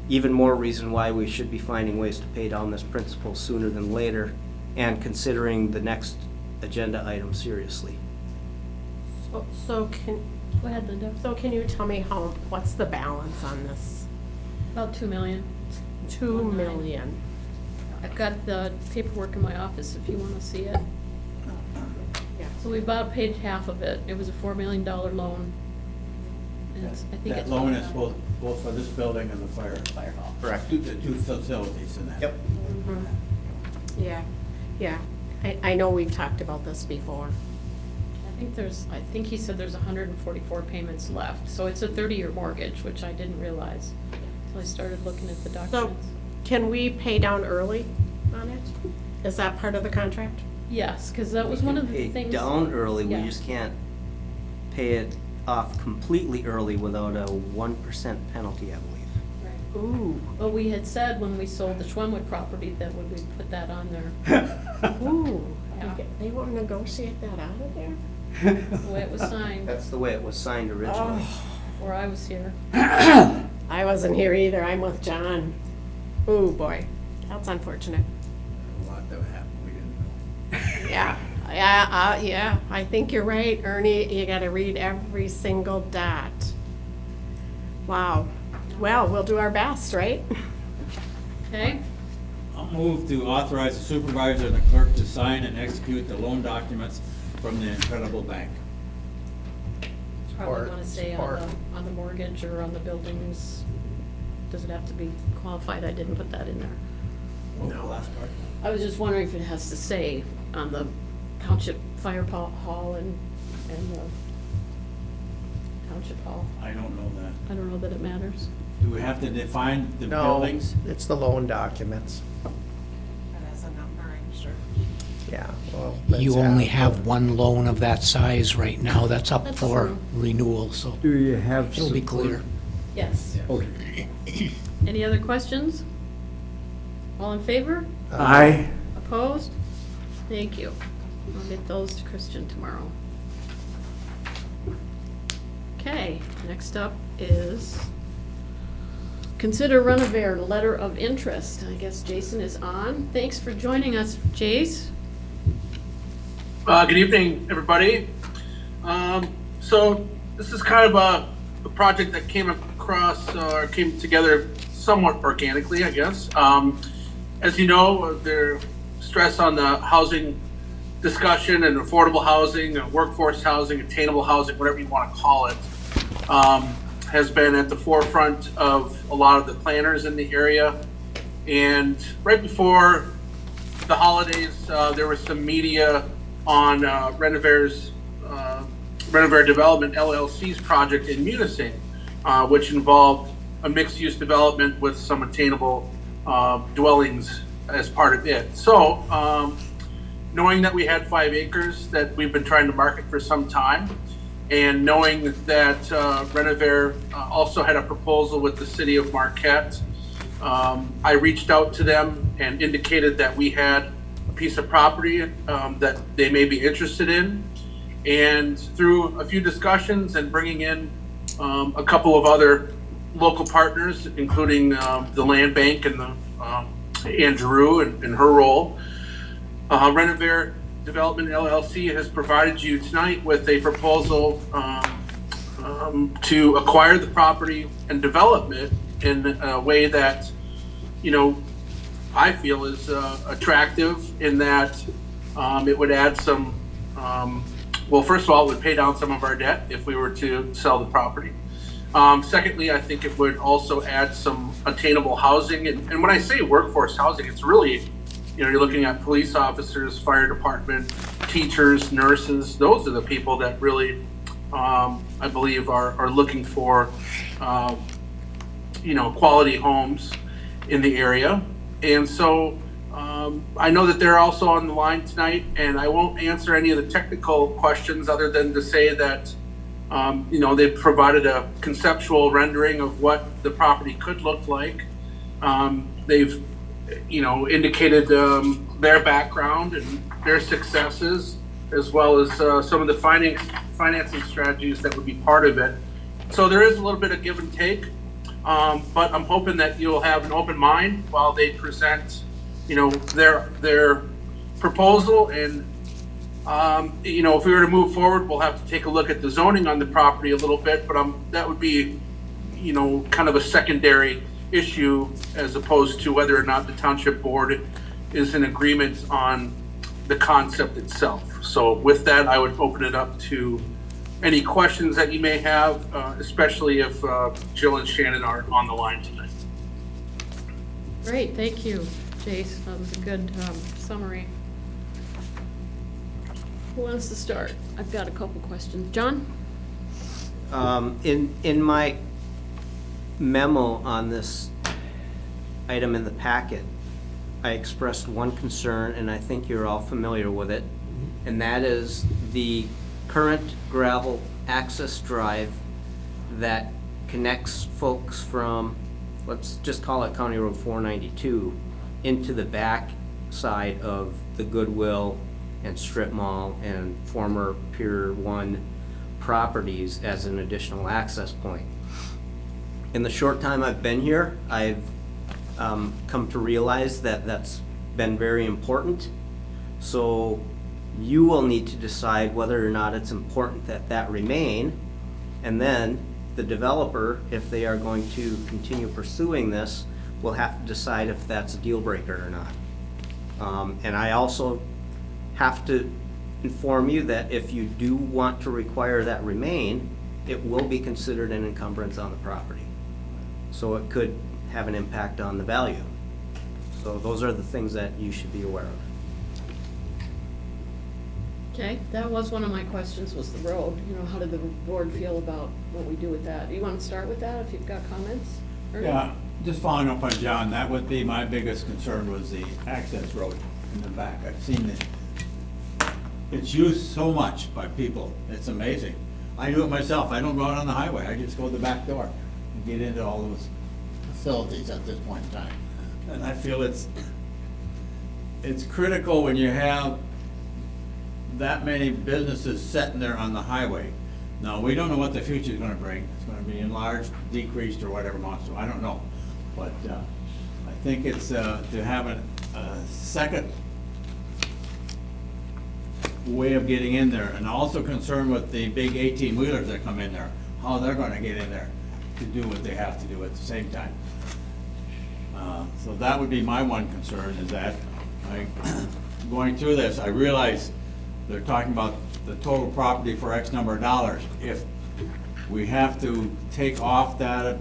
even more reason why we should be finding ways to pay down this principal sooner than later and considering the next agenda item seriously. So can, Go ahead, Linda. so can you tell me what's the balance on this? About 2 million. 2 million. I've got the paperwork in my office if you want to see it. Yeah. So we about paid half of it. It was a $4 million loan. And I think That it's. loan is both for this building and the fire hall. Correct. The 2 facilities in that. Yep. Mhm. Yeah, yeah. I know we've talked about this before. I think he said there's 144 payments left. So it's a 30-year mortgage, which I didn't realize until I started looking at the So documents. can we pay down early on it? Is that part of the contract? Yes, because that was one of the Pay things. down early, we Yeah. just can't pay it off completely early without a 1% penalty, I believe. Right. Ooh, Well, we had said when we sold the Schwemmwood property that would we put that on there. ooh. Yeah. They won't negotiate that out of there? The way it was signed, That's the way it was signed originally. before I was here. I wasn't here either, I'm with John. Ooh, boy, that's unfortunate. A lot that happened, we didn't know. Yeah, I think you're right, Ernie, you gotta read every single dot. Wow, well, we'll do our best, right? Okay? I'll move to authorize the supervisor and the clerk to sign and execute the loan documents from the Incredible Bank. Probably Support, want to say support. on the mortgage or on the buildings. Does it have to be qualified? I didn't put that in there. What was the last part? I was just wondering if it has to say on the township fire hall and the township hall. I don't know that. I don't know that it matters. Do we have to define the No, buildings? it's the loan documents. That has a number, I'm sure. Yeah, well. You that's only how- have one loan of that size right now. That's up That's for true. renewal, so Do you have it'll be support? clear. Yes. Okay. Any other questions? All in favor? Aye. Opposed? Thank you. I'll get those to Christian tomorrow. Okay, next up is consider Renovare letter of interest. I guess Jason is on. Thanks for joining us, Jace. Good evening, everybody. So this is kind of a project that came across, or came together somewhat organically, I guess. As you know, there's stress on the housing discussion and affordable housing, workforce housing, attainable housing, whatever you want to call it, has been at the forefront of a lot of the planners in the area. And right before the holidays, there was some media on Renovare's Renovare Development LLC's project in Munising, which involved a mixed-use development with some attainable dwellings as part of it. So, knowing that we had 5 acres that we've been trying to market for some time, and knowing that Renovare also had a proposal with the city of Marquette, I reached out to them and indicated that we had a piece of property that they may be interested in. And through a few discussions and bringing in a couple of other local partners, including the land bank and the Ann Giroux and her role, Renovare Development LLC has provided you tonight with a proposal to acquire the property and develop it in a way that, you know, I feel is attractive in that it would add some, well, first of all, it would pay down some of our debt if we were to sell the property. Secondly, I think it would also add some attainable housing. And when I say workforce housing, it's really, you know, you're looking at police officers, fire department, teachers, nurses. Those are the people that really, I believe, are looking for, you know, quality homes in the area. And so I know that they're also on the line tonight, and I won't answer any of the technical questions other than to say that you know, they've provided a conceptual rendering of what the property could look like. They've, you know, indicated their background and their successes, as well as some of the financing strategies that would be part of it. So there is a little bit of give and take, but I'm hoping that you'll have an open mind while they present, you know, their proposal. And you know, if we were to move forward, we'll have to take a look at the zoning on the property a little bit, but that would be, you know, kind of a secondary issue as opposed to whether or not the township board is in agreement on the concept itself. So with that, I would open it up to any questions that you may have, especially if Jill and Shannon are on the line tonight. Great, thank you, Jace. That was a good summary. Who wants to start? I've got a couple questions. John? In my memo on this item in the packet, I expressed one concern, and I think you're all familiar with it, and that is the current gravel access drive that connects folks from, let's just call it County Road 492, into the back side of the Goodwill and Strip Mall and former Pier 1 properties as an additional access point. In the short time I've been here, I've come to realize that that's been very important. So you will need to decide whether or not it's important that that remain, and then the developer, if they are going to continue pursuing this, will have to decide if that's a deal breaker or not. And I also have to inform you that if you do want to require that remain, it will be considered an encumbrance on the property. So it could have an impact on the value. So those are the things that you should be aware of. Okay, that was one of my questions, was the road. You know, how did the board feel about what we do with that? You want to start with that if you've got comments? Ernie? Yeah, just following up on John, that would be my biggest concern, was the access road in the back. I've seen it. It's used so much by people, it's amazing. I do it myself, I don't go out on the highway, I just go to the back door and get into all those facilities at this point in time. And I feel it's critical when you have that many businesses sitting there on the highway. Now, we don't know what the future is gonna bring. It's gonna be enlarged, decreased, or whatever it wants to, I don't know. But I think it's to have a second way of getting in there, and also concerned with the big 18-wheelers that come in there, how they're gonna get in there to do what they have to do at the same time. So that would be my one concern, is that going through this, I realize they're talking about the total property for X number of dollars. If we have to take off that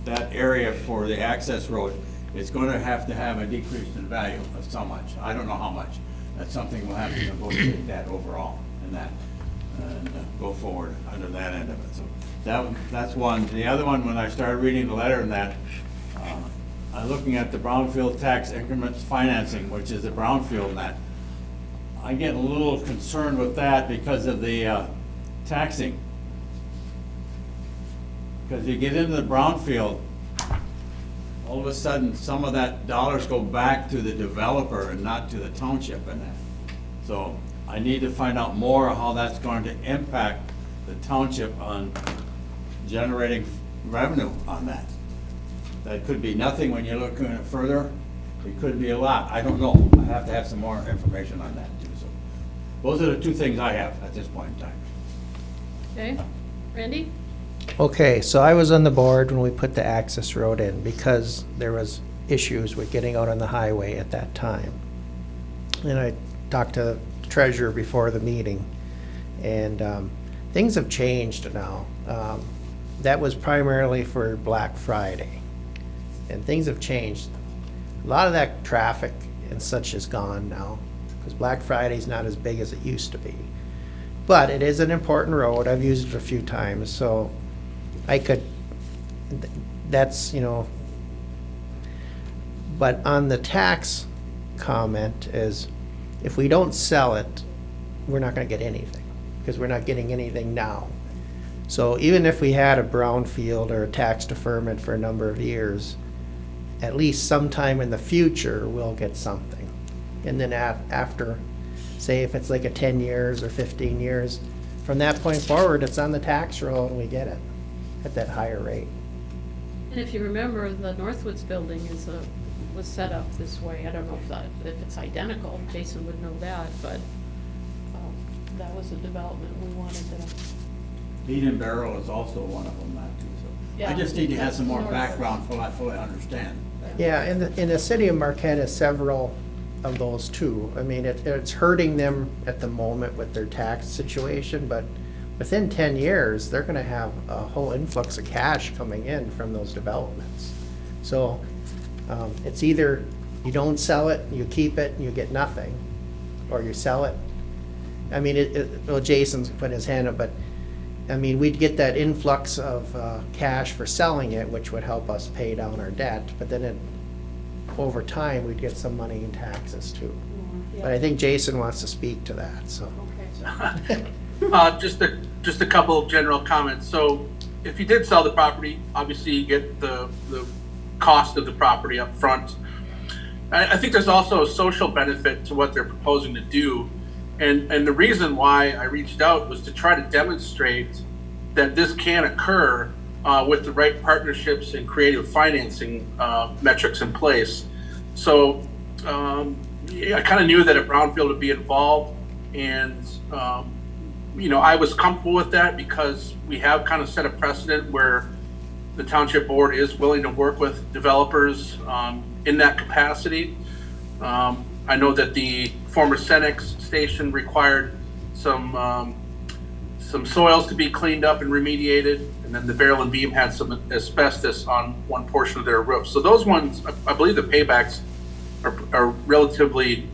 area for the access road, it's gonna have to have a decrease in value of so much. I don't know how much. That's something we'll have to negotiate that overall and go forward under that end of it. So that's one. The other one, when I started reading the letter and that, I'm looking at the brownfield tax increments financing, which is the brownfield and that. I get a little concerned with that because of the taxing. Because you get into the brownfield, all of a sudden, some of that dollars go back to the developer and not to the township and that. So I need to find out more how that's going to impact the township on generating revenue on that. That could be nothing when you're looking at it further. It could be a lot. I don't know. I have to have some more information on that too. So those are the two things I have at this point in time. Okay, Randy? Okay, so I was on the board when we put the access road in because there was issues with getting out on the highway at that time. And I talked to the treasurer before the meeting, and things have changed now. That was primarily for Black Friday, and things have changed. A lot of that traffic and such is gone now, because Black Friday's not as big as it used to be. But it is an important road. I've used it a few times, so I could, that's, you know. But on the tax comment is, if we don't sell it, we're not gonna get anything, because we're not getting anything now. So even if we had a brownfield or a tax deferment for a number of years, at least sometime in the future, we'll get something. And then after, say if it's like a 10 years or 15 years, from that point forward, it's on the tax roll and we get it at that higher rate. And if you remember, the Northwoods building was set up this way. I don't know if it's identical, Jason would know that, but that was a development we wanted to. Bean and Barrel is also one of them, that too. So I Yeah, just need to have some more that's background so I fully understand. Yeah, and the city of Marquette has several of those too. I mean, it's hurting them at the moment with their tax situation, but within 10 years, they're gonna have a whole influx of cash coming in from those developments. So, it's either you don't sell it, you keep it, and you get nothing, or you sell it. I mean, well, Jason's put his hand up, but, I mean, we'd get that influx of cash for selling it, which would help us pay down our debt, but then over time, we'd get some money in taxes too. But I think Jason wants to speak to that, so. Okay. Just a couple of general comments. So if you did sell the property, obviously you get the cost of the property up front. I think there's also a social benefit to what they're proposing to do. And the reason why I reached out was to try to demonstrate that this can occur with the right partnerships and creative financing metrics in place. So I kind of knew that a brownfield would be involved, and I was comfortable with that because we have kind of set a precedent where the township board is willing to work with developers in that capacity. I know that the former Cenex station required some soils to be cleaned up and remediated, and then the Barrel and Beam had some asbestos on one portion of their roof. So those ones, I believe the paybacks are relatively,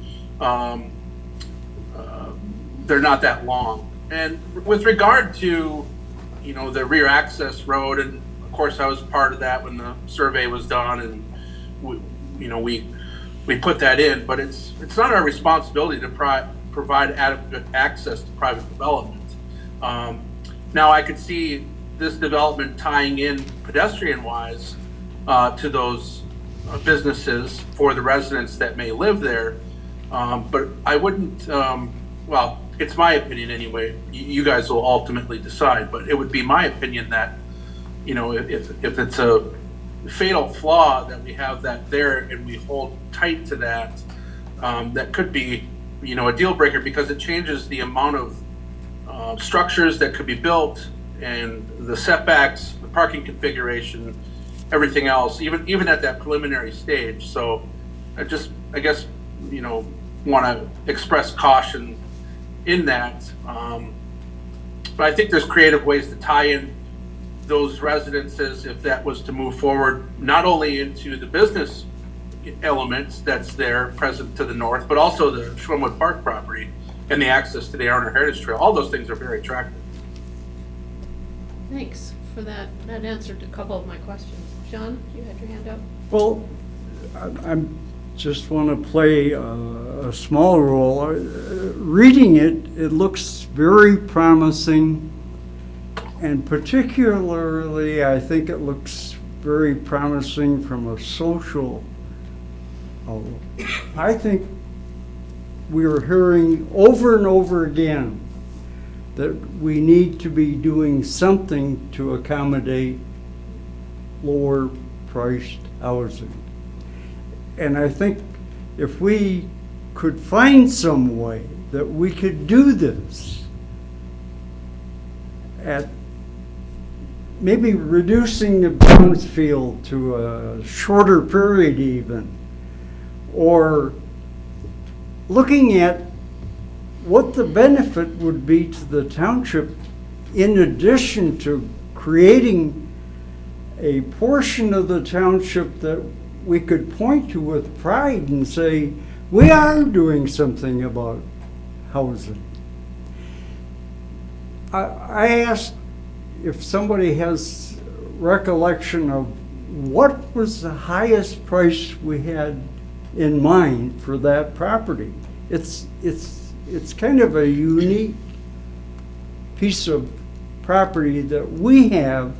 they're not that long. And with regard to, the rear access road, and of course I was part of that when the survey was done, and we put that in, but it's not our responsibility to provide adequate access to private development. Now I could see this development tying in pedestrian-wise to those businesses for the residents that may live there, but I wouldn't. Well, it's my opinion anyway. You guys will ultimately decide, but it would be my opinion that if it's a fatal flaw that we have that there and we hold tight to that, that could be a deal breaker, because it changes the amount of structures that could be built and the setbacks, the parking configuration, everything else, even at that preliminary stage. So I guess want to express caution in that, but I think there's creative ways to tie in those residences, if that was to move forward, not only into the business elements that's there present to the north, but also the Schwimmwood Park property and the access to the Arner Heritage Trail. All those things are very attractive. Thanks for that. That answered a couple of my questions. John, you had your hand up? Well, I'm just want to play a small role. Reading it looks very promising, and particularly I think it looks very promising from a social. I think we are hearing over and over again that we need to be doing something to accommodate lower priced housing. And I think if we could find some way that we could do this at maybe reducing the brownfield to a shorter period even, or looking at what the benefit would be to the township in addition to creating a portion of the township that we could point to with pride and say, we are doing something about housing. I asked if somebody has recollection of what was the highest price we had in mind for that property. It's kind of a unique piece of property that we have,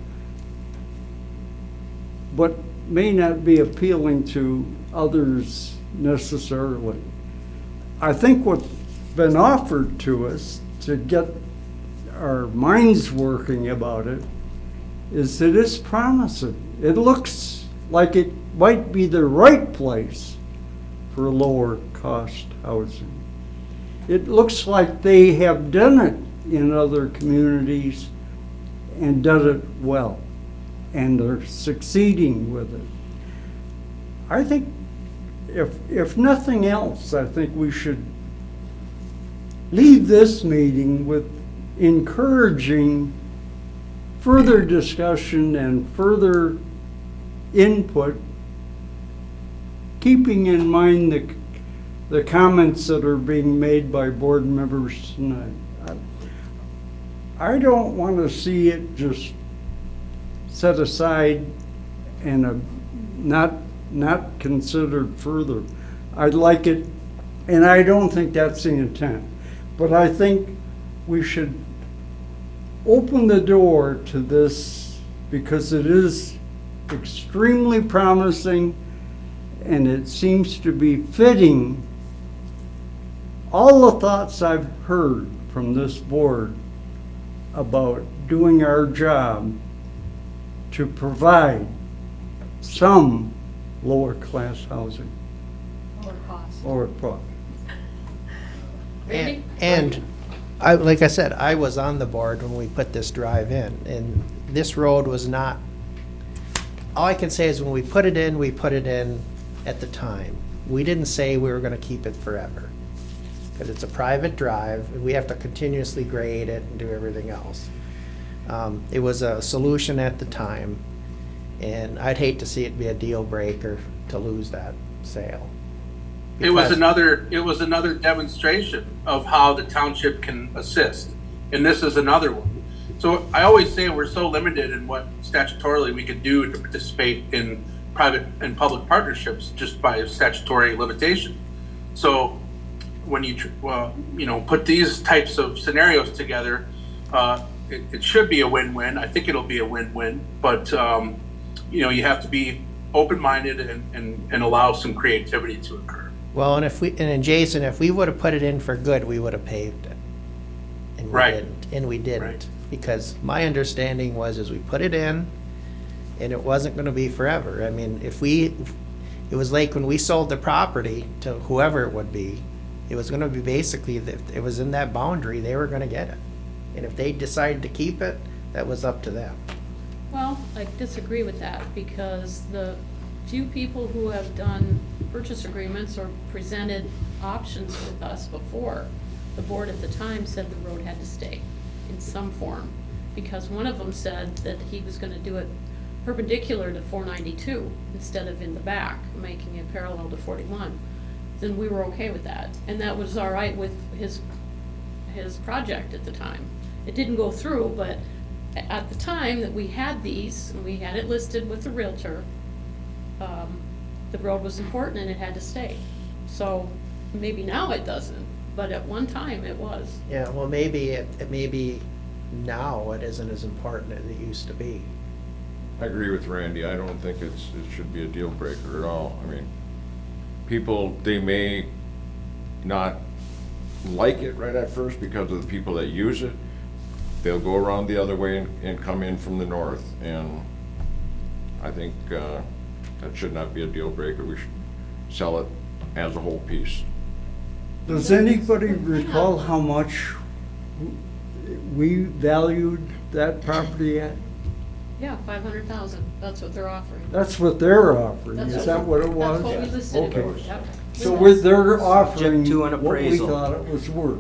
but may not be appealing to others necessarily. I think what's been offered to us to get our minds working about it is it is promising. It looks like it might be the right place for lower cost housing. It looks like they have done it in other communities and done it well, and are succeeding with it. I think if nothing else, I think we should leave this meeting with encouraging further discussion and further input, keeping in mind the comments that are being made by board members tonight. I don't want to see it just set aside and not considered further. I'd like it, and I don't think that's the intent, but I think we should open the door to this because it is extremely promising and it seems to be fitting all the thoughts I've heard from this board about doing our job to provide some lower class housing. Lower cost. Lower cost. Randy? And like I said, I was on the board when we put this drive in, and this road was not, all I can say is when we put it in at the time. We didn't say we were gonna keep it forever, because it's a private drive, and we have to continuously grade it and do everything else. It was a solution at the time, and I'd hate to see it be a deal breaker to lose that sale. It was Because- another demonstration of how the township can assist, and this is another one. So I always say we're so limited in what statutorily we could do to participate in private and public partnerships just by statutory limitation. So when you put these types of scenarios together, it should be a win-win. I think it'll be a win-win, but you have to be open-minded and allow some creativity to occur. Well, and Jason, if we would have put it in for good, we would have paved it. And we Right. didn't, and we didn't. Right. Because my understanding was we put it in, and it wasn't gonna be forever. I mean, it was like when we sold the property to whoever it would be, it was gonna be basically that it was in that boundary, they were gonna get it. And if they decided to keep it, that was up to them. Well, I disagree with that, because the few people who have done purchase agreements or presented options with us before, the board at the time said the road had to stay in some form, because one of them said that he was gonna do it perpendicular to 492 instead of in the back, making it parallel to 41. Then we were okay with that, and that was all right with his project at the time. It didn't go through, but at the time that we had these, and we had it listed with the Realtor, the road was important and it had to stay. So maybe now it doesn't, but at one time it was. Yeah, well, maybe now it isn't as important as it used to be. I agree with Randy. I don't think it should be a deal breaker at all. I mean, people, they may not like it right at first because of the people that use it. They'll go around the other way and come in from the north, and I think that should not be a deal breaker. We should sell it as a whole piece. Does anybody recall how much we valued that property at? Yeah, 500,000, that's what they're offering. That's what they're offering, That's is that what it was? That's what we listed it for, Okay. yep. So they're offering Subject to an what we appraisal. thought it was worth.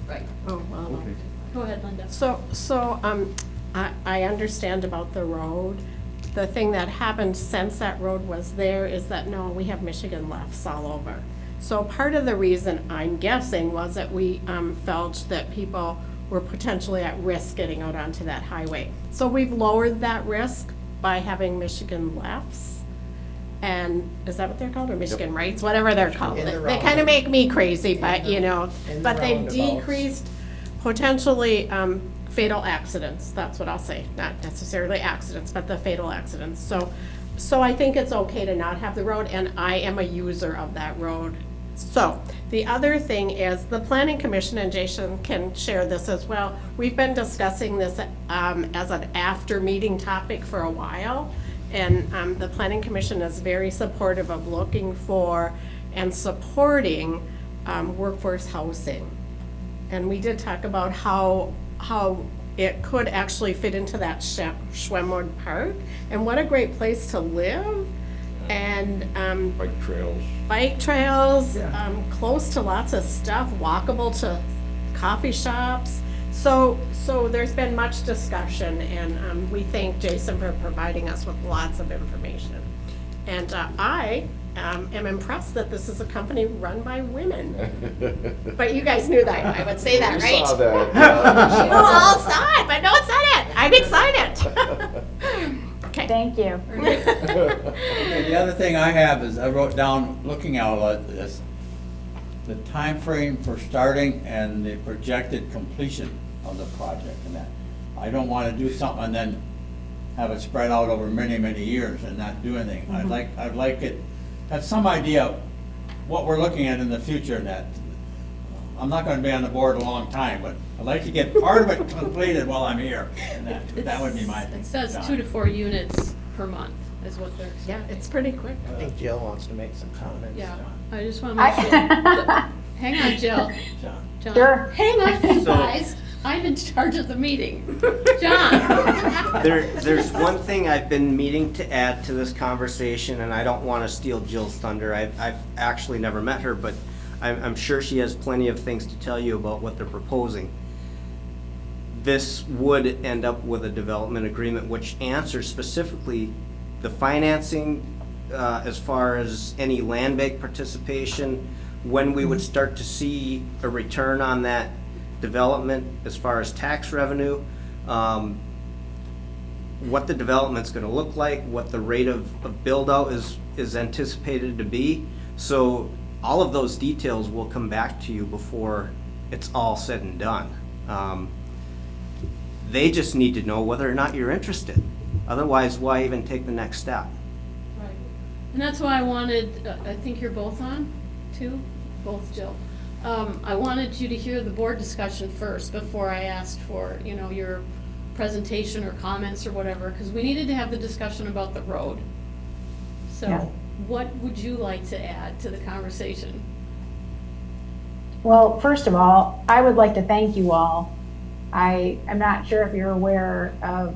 Right. Oh, wow. Okay. Go ahead, Linda. I understand about the road. The thing that happened since that road was there is that, no, we have Michigan lefts all over. So part of the reason, I'm guessing, was that we felt that people were potentially at risk getting out onto that highway. So we've lowered that risk by having Michigan lefts. And is that what they're called, or Michigan rights, whatever they're called? In the They kind of make me crazy, but In the but they've roundabouts. decreased potentially fatal accidents, that's what I'll say, not necessarily accidents, but the fatal accidents. So I think it's okay to not have the road, and I am a user of that road. So, the other thing is, the Planning Commission, and Jason can share this as well, we've been discussing this as an after-meeting topic for a while, and the Planning Commission is very supportive of looking for and supporting workforce housing. And we did talk about how it could actually fit into that Schwemmwood Park, and what a great place to live, and Bike trails. close to lots of stuff, walkable to coffee shops. So there's been much discussion, and we thank Jason for providing us with lots of information. And I am impressed that this is a company run by women. But you guys knew that, I would say that, We right? saw that. You all saw it, but no one said it. I'm excited. Okay. Thank you. Okay, the other thing I have is I wrote down, looking at all of this, the time frame for starting and the projected completion of the project and that. I don't want to do something and then have it spread out over many, many years and not do anything. I'd like it, have some idea of what we're looking at in the future, and that. I'm not gonna be on the board a long time, but I'd like to get part of it completed while I'm here, and that would be my. It says 2 to 4 units per month is what they're. Yeah, it's pretty quick. I think Jill wants to make some comments. Yeah, I just want to make sure. Hang on, Jill. John. Sure. Hang on, So- guys. I'm in charge of the meeting. John. There's one thing I've been meaning to add to this conversation, and I don't want to steal Jill's thunder. I've actually never met her, but I'm sure she has plenty of things to tell you about what they're proposing. This would end up with a development agreement which answers specifically the financing as far as any land bank participation, when we would start to see a return on that development as far as tax revenue, what the development's gonna look like, what the rate of build-out is anticipated to be. So all of those details will come back to you before it's all said and done. They just need to know whether or not you're interested. Otherwise, why even take the next step? Right. And that's why I wanted, I think you're both on, too? Both, Jill. I wanted you to hear the board discussion first before I asked for, your presentation or comments or whatever, because we needed to have the discussion about the road. So Yeah. what would you like to add to the conversation? Well, first of all, I would like to thank you all. I am not sure if you're aware of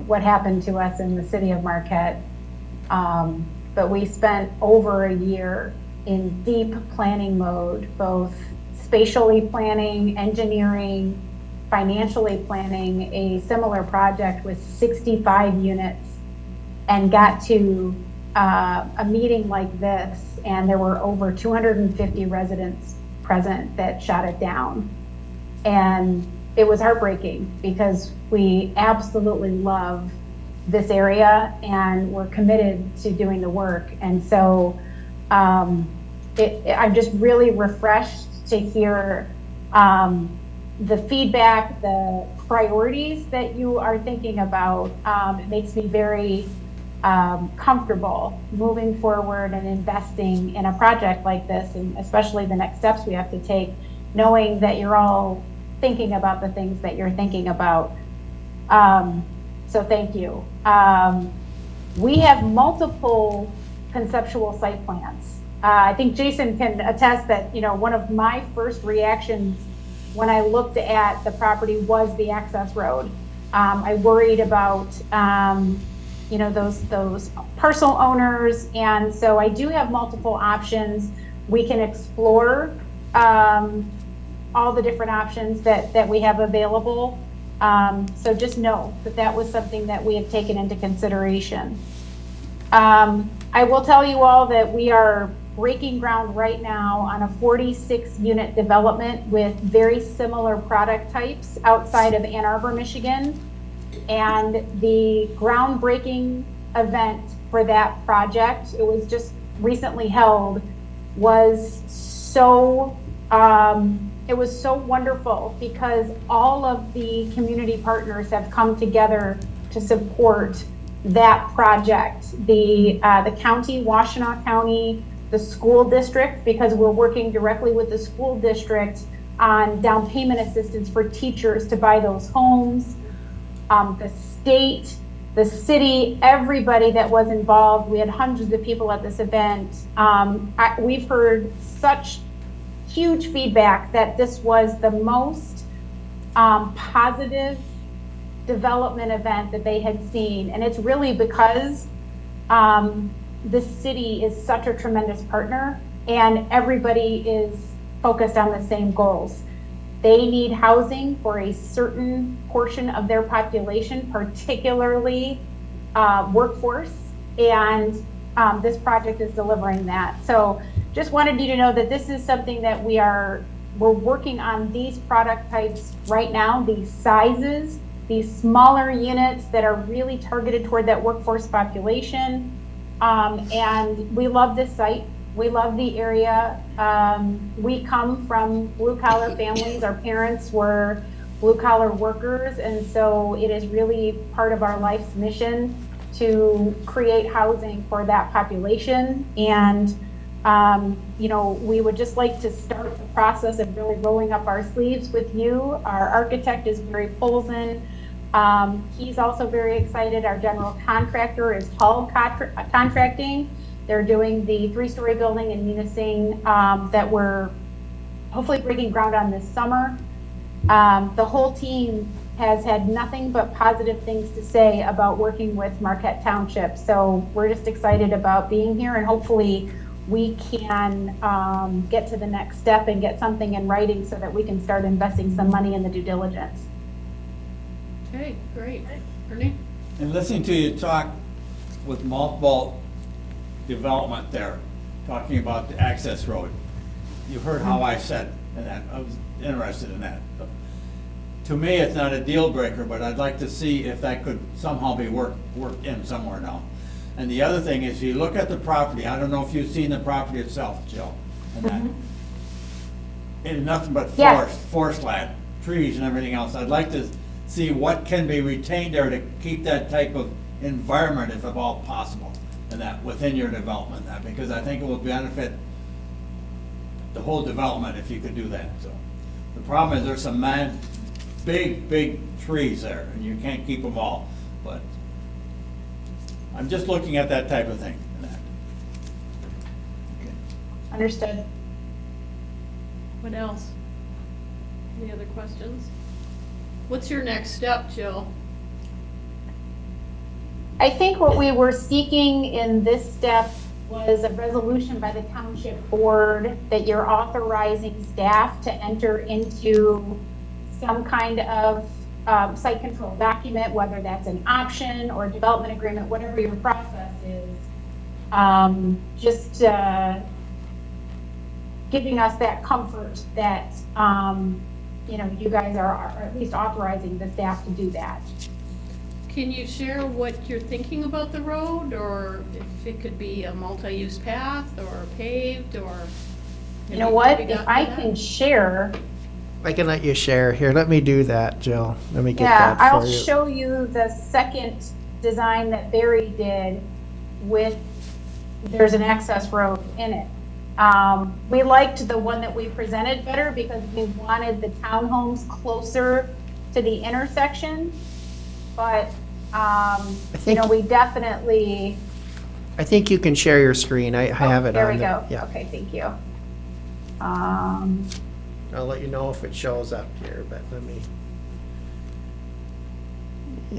what happened to us in the city of Marquette, but we spent over a year in deep planning mode, both spatially planning, engineering, financially planning a similar project with 65 units, and got to a meeting like this, and there were over 250 residents present that shot it down. And it was heartbreaking because we absolutely love this area and we're committed to doing the work. And so I'm just really refreshed to hear the feedback, the priorities that you are thinking about, it makes me very comfortable moving forward and investing in a project like this, and especially the next steps we have to take, knowing that you're all thinking about the things that you're thinking about. So thank you. We have multiple conceptual site plans. I think Jason can attest that, one of my first reactions when I looked at the property was the access road. I worried about, those parcel owners, and so I do have multiple options. We can explore all the different options that we have available. So just know that was something that we have taken into consideration. I will tell you all that we are breaking ground right now on a 46-unit development with very similar product types outside of Ann Arbor, Michigan. And the groundbreaking event for that project, it was just recently held, was so wonderful because all of the community partners have come together to support that project. The county, Washtenaw County, the school district, because we're working directly with the school district on down payment assistance for teachers to buy those homes. The state, the city, everybody that was involved. We had hundreds of people at this event. We've heard such huge feedback that this was the most positive development event that they had seen. And it's really because the city is such a tremendous partner and everybody is focused on the same goals. They need housing for a certain portion of their population, particularly workforce, and this project is delivering that. So just wanted you to know that this is something that we're working on these product types right now, these sizes, these smaller units that are really targeted toward that workforce population. And we love this site. We love the area. We come from blue-collar families. Our parents were blue-collar workers, and so it is really part of our life's mission to create housing for that population. And we would just like to start the process of really rolling up our sleeves with you. Our architect is Gary Polson. He's also very excited. Our general contractor is Hull Contracting. They're doing the 3-story building in Munising that we're hopefully breaking ground on this summer. The whole team has had nothing but positive things to say about working with Marquette Township. So we're just excited about being here, and hopefully we can get to the next step and get something in writing so that we can start investing some money in the due diligence. Okay, great. Ernie? And listening to you talk with multiple development there, talking about the access road, you heard how I said that. I was interested in that. To me, it's not a deal breaker, but I'd like to see if that could somehow be worked in somewhere now. And the other thing is, if you look at the property, I don't know if you've seen the property itself, Jill, and that. It is nothing but forest land, trees and everything else. I'd like to see what can be retained there to keep that type of environment, if at all possible, and that within your development, because I think it will benefit the whole development if you could do that. So the problem is there's some big trees there, and you can't keep them all. But I'm just looking at that type of thing. Okay. Understood. What else? Any other questions? What's your next step, Jill? I think what we were seeking in this step was a resolution by the township board that you're authorizing staff to enter into some kind of site control document, whether that's an option or development agreement, whatever your process is. Just giving us that comfort that you guys are at least authorizing the staff to do that. Can you share what you're thinking about the road, or if it could be a multi-use path or paved, or? You know what, if I can share I can let you share. Here, let me do that, Jill. Let me get Yeah, that for I'll you. show you the second design that Barry did with, there's an access road in it. We liked the one that we presented better because we wanted the townhomes closer to the intersection. But, you know, we definitely, I think you can share your screen. I have it on there we there. go. Yeah. Okay, thank you. I'll let you know if it shows up here, but let me.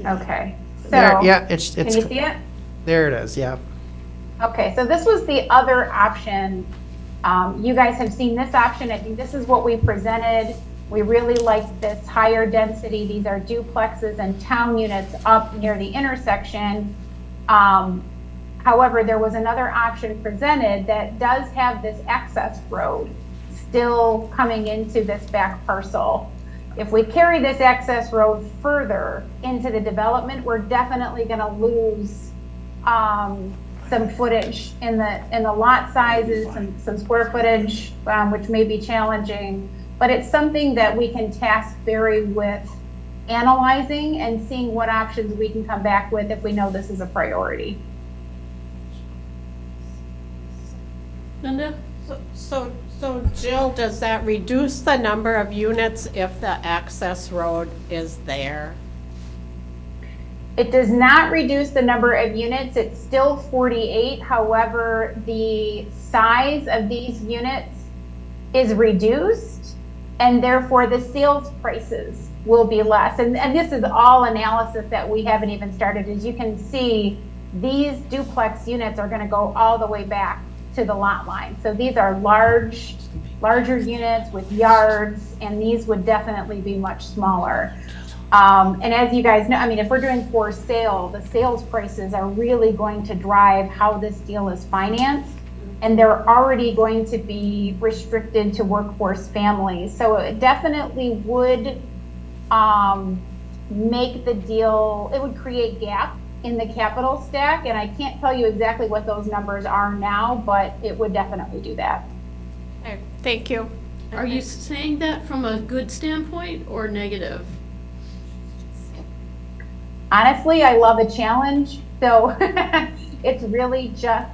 Okay, so. There, yeah, it's. Can you see it? There it is, yeah. Okay, so this was the other option. You guys have seen this option. I think this is what we presented. We really liked this higher density. These are duplexes and town units up near the intersection. However, there was another option presented that does have this access road still coming into this back parcel. If we carry this access road further into the development, we're definitely going to lose some footage in the lot sizes, some square footage, which may be challenging. But it's something that we can task Barry with analyzing and seeing what options we can come back with if we know this is a priority. Linda? So Jill, does that reduce the number of units if the access road is there? It does not reduce the number of units. It's still 48. However, the size of these units is reduced, and therefore the sales prices will be less. And this is all analysis that we haven't even started. As you can see, these duplex units are going to go all the way back to the lot line. So these are larger units with yards, and these would definitely be much smaller. And as you guys know, I mean, if we're doing for sale, the sales prices are really going to drive how this deal is financed. And they're already going to be restricted to workforce families. So it definitely would make the deal, it would create gap in the capital stack. And I can't tell you exactly what those numbers are now, but it would definitely do that. Okay, thank you. Are you saying that from a good standpoint or negative? Honestly, I love a challenge. So it's really just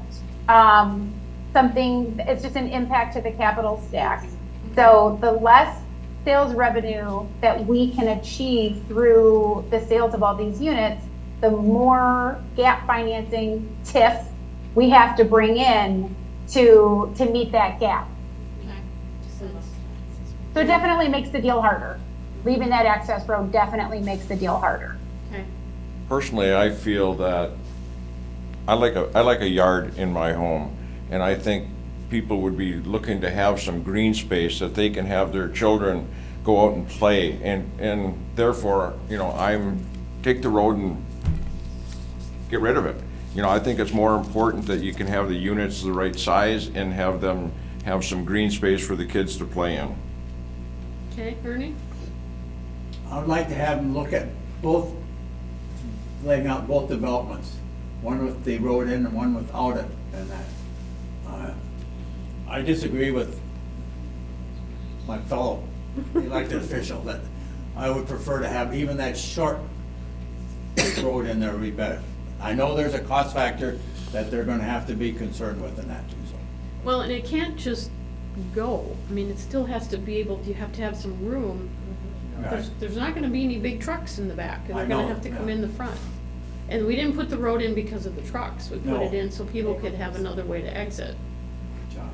something, it's just an impact to the capital stack. So the less sales revenue that we can achieve through the sales of all these units, the more gap financing TIF we have to bring in to meet that gap. So it definitely makes the deal harder. Leaving that access road definitely makes the deal harder. Okay. Personally, I feel that I like a yard in my home, and I think people would be looking to have some green space that they can have their children go out and play, and therefore, you know, take the road and get rid of it. You know, I think it's more important that you can have the units the right size and have them have some green space for the kids to play in. Okay, Ernie? I would like to have them look at both, laying out both developments, one with the road in and one without it, and that. I disagree with my fellow elected official that I would prefer to have even that short road in there would be better. I know there's a cost factor that they're gonna have to be concerned with in that too, so. Well, and it can't just go. I mean, it still has to be able, you have to have some room. There's not gonna be any big trucks in the back, and I they're gonna know, have to come yeah. in the front. And we didn't put the road in because of the trucks. We put No. it in so people could have another way to exit. John.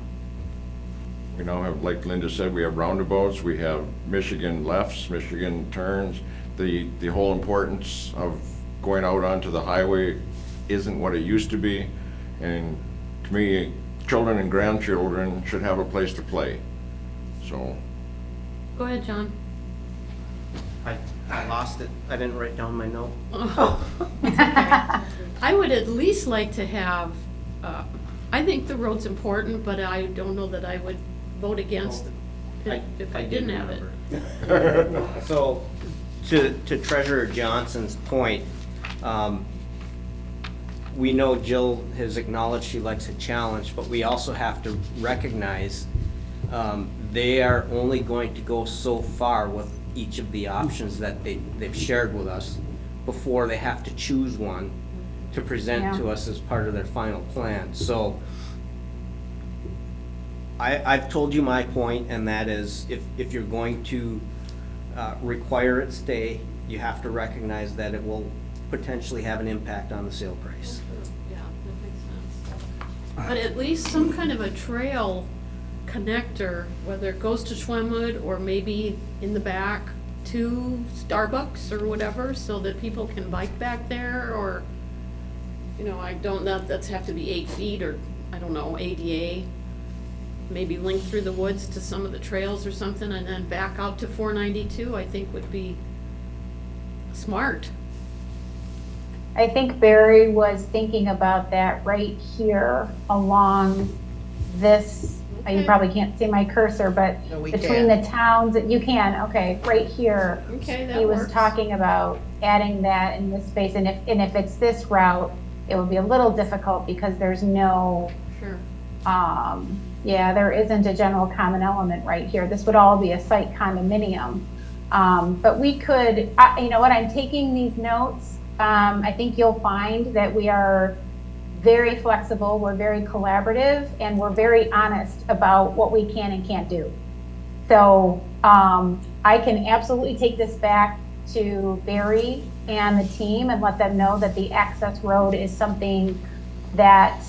We now have, like Linda said, we have roundabouts, we have Michigan lefts, Michigan turns. The whole importance of going out onto the highway isn't what it used to be. And to me, children and grandchildren should have a place to play, so. Go ahead, John. I lost it. I didn't write down my note. It's okay. I would at least like to have, I think the road's important, but I don't know that I would vote against it if I didn't have it. So, to Treasurer Johnson's point, we know Jill has acknowledged she likes a challenge, but we also have to recognize They are only going to go so far with each of the options that they've shared with us before they have to choose one to present to us as part of their final plan. So I've told you my point, and that is if you're going to require it stay, you have to recognize that it will potentially have an impact on the sale price. Yeah, that makes sense. But at least some kind of a trail connector, whether it goes to Schwemmwood or maybe in the back to Starbucks or whatever, so that people can bike back there, or, you know, I don't know, that's have to be 8 feet, or, I don't know, ADA. Maybe link through the woods to some of the trails or something, and then back out to 492, I think would be smart. I think Barry was thinking about that right here along this, you Okay. probably can't see my cursor, but No, we between can. the towns, you can, okay, right here. Okay, that He was works. talking about adding that in this space, and if it's this route, it would be a little difficult because there's no, Sure. yeah, there isn't a general common element right here. This would all be a site condominium. But we could, you know what, I'm taking these notes. I think you'll find that we are very flexible, we're very collaborative, and we're very honest about what we can and can't do. So I can absolutely take this back to Barry and the team and let them know that the access road is something that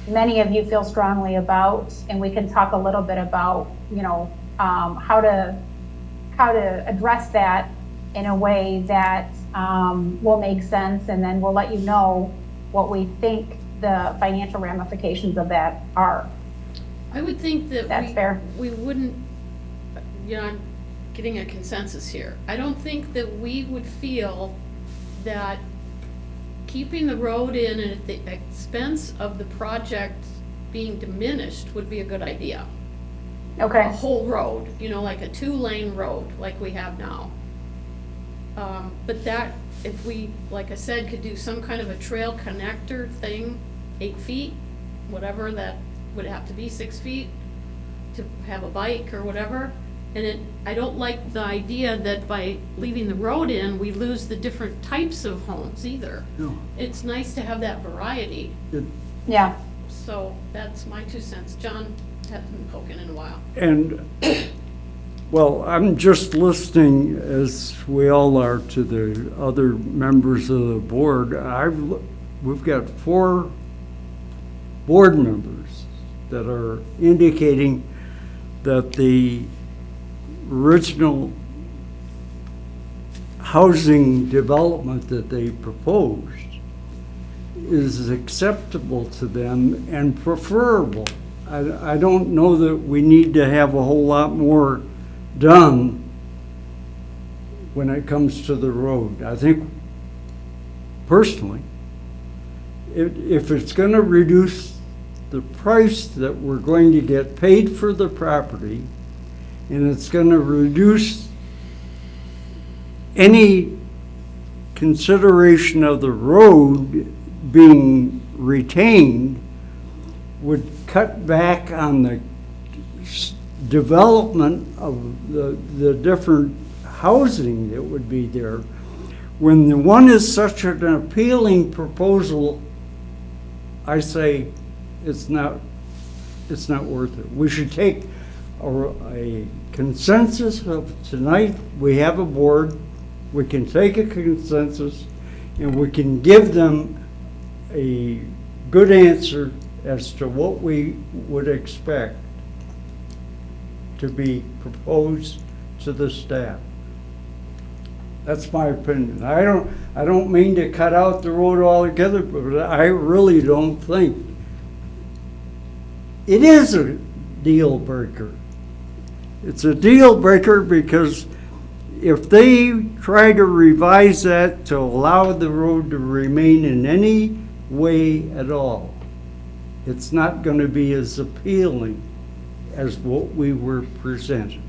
many of you feel strongly about, and we can talk a little bit about, you know, how to address that in a way that will make sense, and then we'll let you know what we think the financial ramifications of that are. I would think that That's fair. we wouldn't, you know, I'm getting a consensus here. I don't think that we would feel that keeping the road in and at the expense of the project being diminished would be a good idea. A Okay, whole road, you know, like a 2-lane road like we have now. But that, if we, like I said, could do some kind of a trail connector thing, 8 feet, whatever that would have to be, 6 feet, to have a bike or whatever. And I don't like the idea that by leaving the road in, we lose the different types of homes either. No. It's nice to have that variety. yeah. So that's my 2 cents. John hasn't been poking in a while. And, well, I'm just listening, as we all are, to the other members of the board. We've got 4 board members that are indicating that the original housing development that they proposed is acceptable to them and preferable. I don't know that we need to have a whole lot more done when it comes to the road. I think, personally, if it's gonna reduce the price that we're going to get paid for the property, and it's gonna reduce any consideration of the road being retained, would cut back on the development of the different housing that would be there. When the one is such an appealing proposal, I say it's not worth it. We should take a consensus of tonight. We have a board, we can take a consensus, and we can give them a good answer as to what we would expect to be proposed to the staff. That's my opinion. I don't mean to cut out the road altogether, but I really don't think it is a deal breaker. It's a deal breaker because if they try to revise that to allow the road to remain in any way at all, it's not going to be as appealing as what we were presented.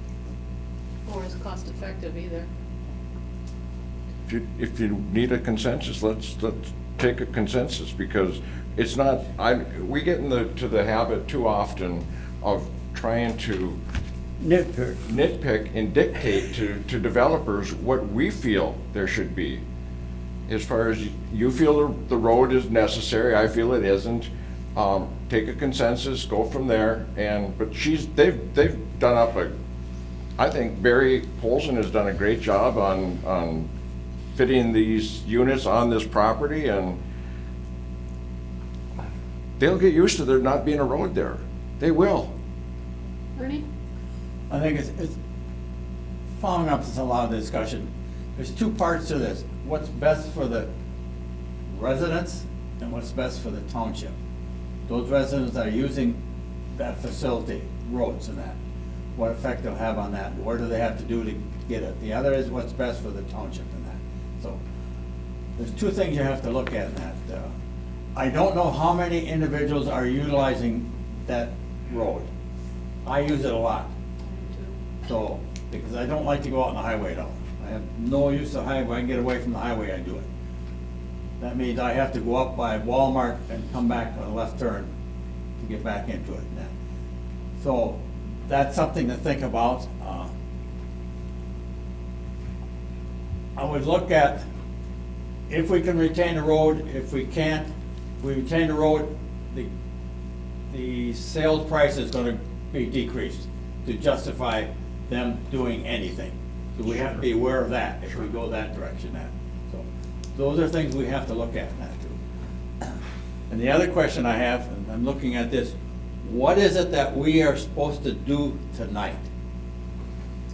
Or as cost effective either. If you need a consensus, let's take a consensus, because it's not, we get to the habit too often of trying to Nitpick. nitpick and dictate to developers what we feel there should be. As far as you feel the road is necessary, I feel it isn't. Take a consensus, go from there, but they've done up I think Barry Polson has done a great job on fitting these units on this property, and they'll get used to there not being a road there. They will. Ernie? I think it's following up to a lot of discussion. There's two parts to this. What's best for the residents and what's best for the township. Those residents that are using that facility, roads and that, what effect they'll have on that, what do they have to do to get it? The other is what's best for the township and that. So, there's two things you have to look at in that. I don't know how many individuals are utilizing that road. I use it a lot. So, because I don't like to go out on the highway at all. I have no use of highway, I can get away from the highway, I do it. That means I have to go up by Walmart and come back on a left turn to get back into it. So, that's something to think about. I would look at if we can retain the road, if we can't, if we retain the road, the sales price is gonna be decreased to justify them doing anything. So we have to be aware of that if we go that direction now. So those are things we have to look at now too. And the other question I have, and I'm looking at this, what is it that we are supposed to do tonight?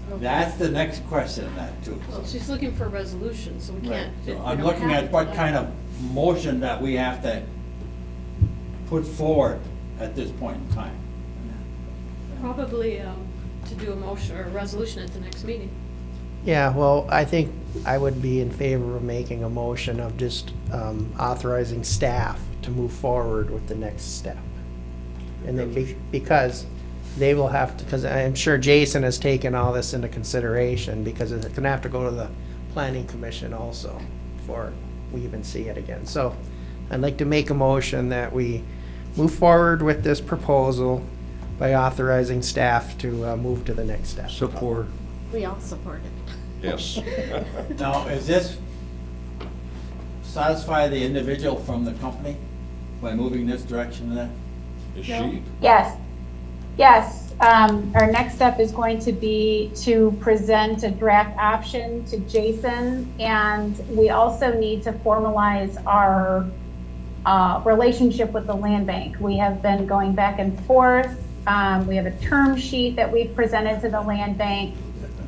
Okay. That's the next question in that too. Well, she's looking for a resolution, so we can't. So we I'm don't looking have at it what tonight. kind of motion that we have to put forward at this point in time. Probably to do a motion or a resolution at the next meeting. Yeah, well, I think I would be in favor of making a motion of just authorizing staff to move forward with the next step. And then because they will have to, because I'm sure Jason has taken all this into consideration, because it's gonna have to go to the planning commission also before we even see it again. So I'd like to make a motion that we move forward with this proposal by authorizing staff to move to the next step. Support. We all support it. Yes. Now, is this satisfy the individual from the company by moving this direction and that? Is No. she? Yes, yes. Our next step is going to be to present a draft option to Jason, and we also need to formalize our relationship with the land bank. We have been going back and forth. We have a term sheet that we've presented to the land bank.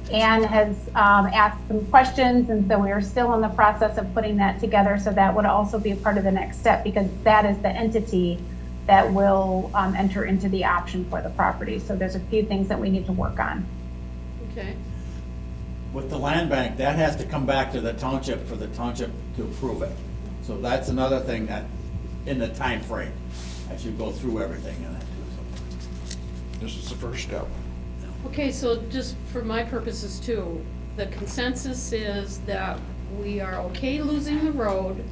Anne has asked some questions, and so we are still in the process of putting that together. So that would also be a part of the next step, because that is the entity that will enter into the option for the property. So there's a few things that we need to work on. Okay. With the land bank, that has to come back to the township for the township to approve it. So that's another thing that, in the time frame, as you go through everything in that too. This is the first step. Okay, so just for my purposes too, the consensus is that we are okay losing the road,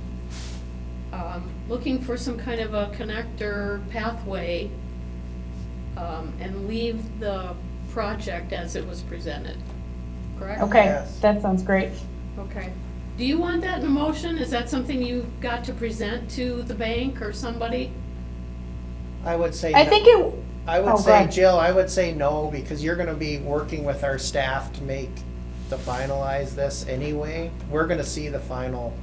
looking for some kind of a connector pathway, and leave the project as it was presented, correct? Okay, Yes. that sounds great. Okay. Do you want that in a motion? Is that something you got to present to the bank or somebody? I would say. I no. think it, I would Oh, go say, ahead. Jill, I would say no, because you're gonna be working with our staff to finalize this anyway. We're gonna see the final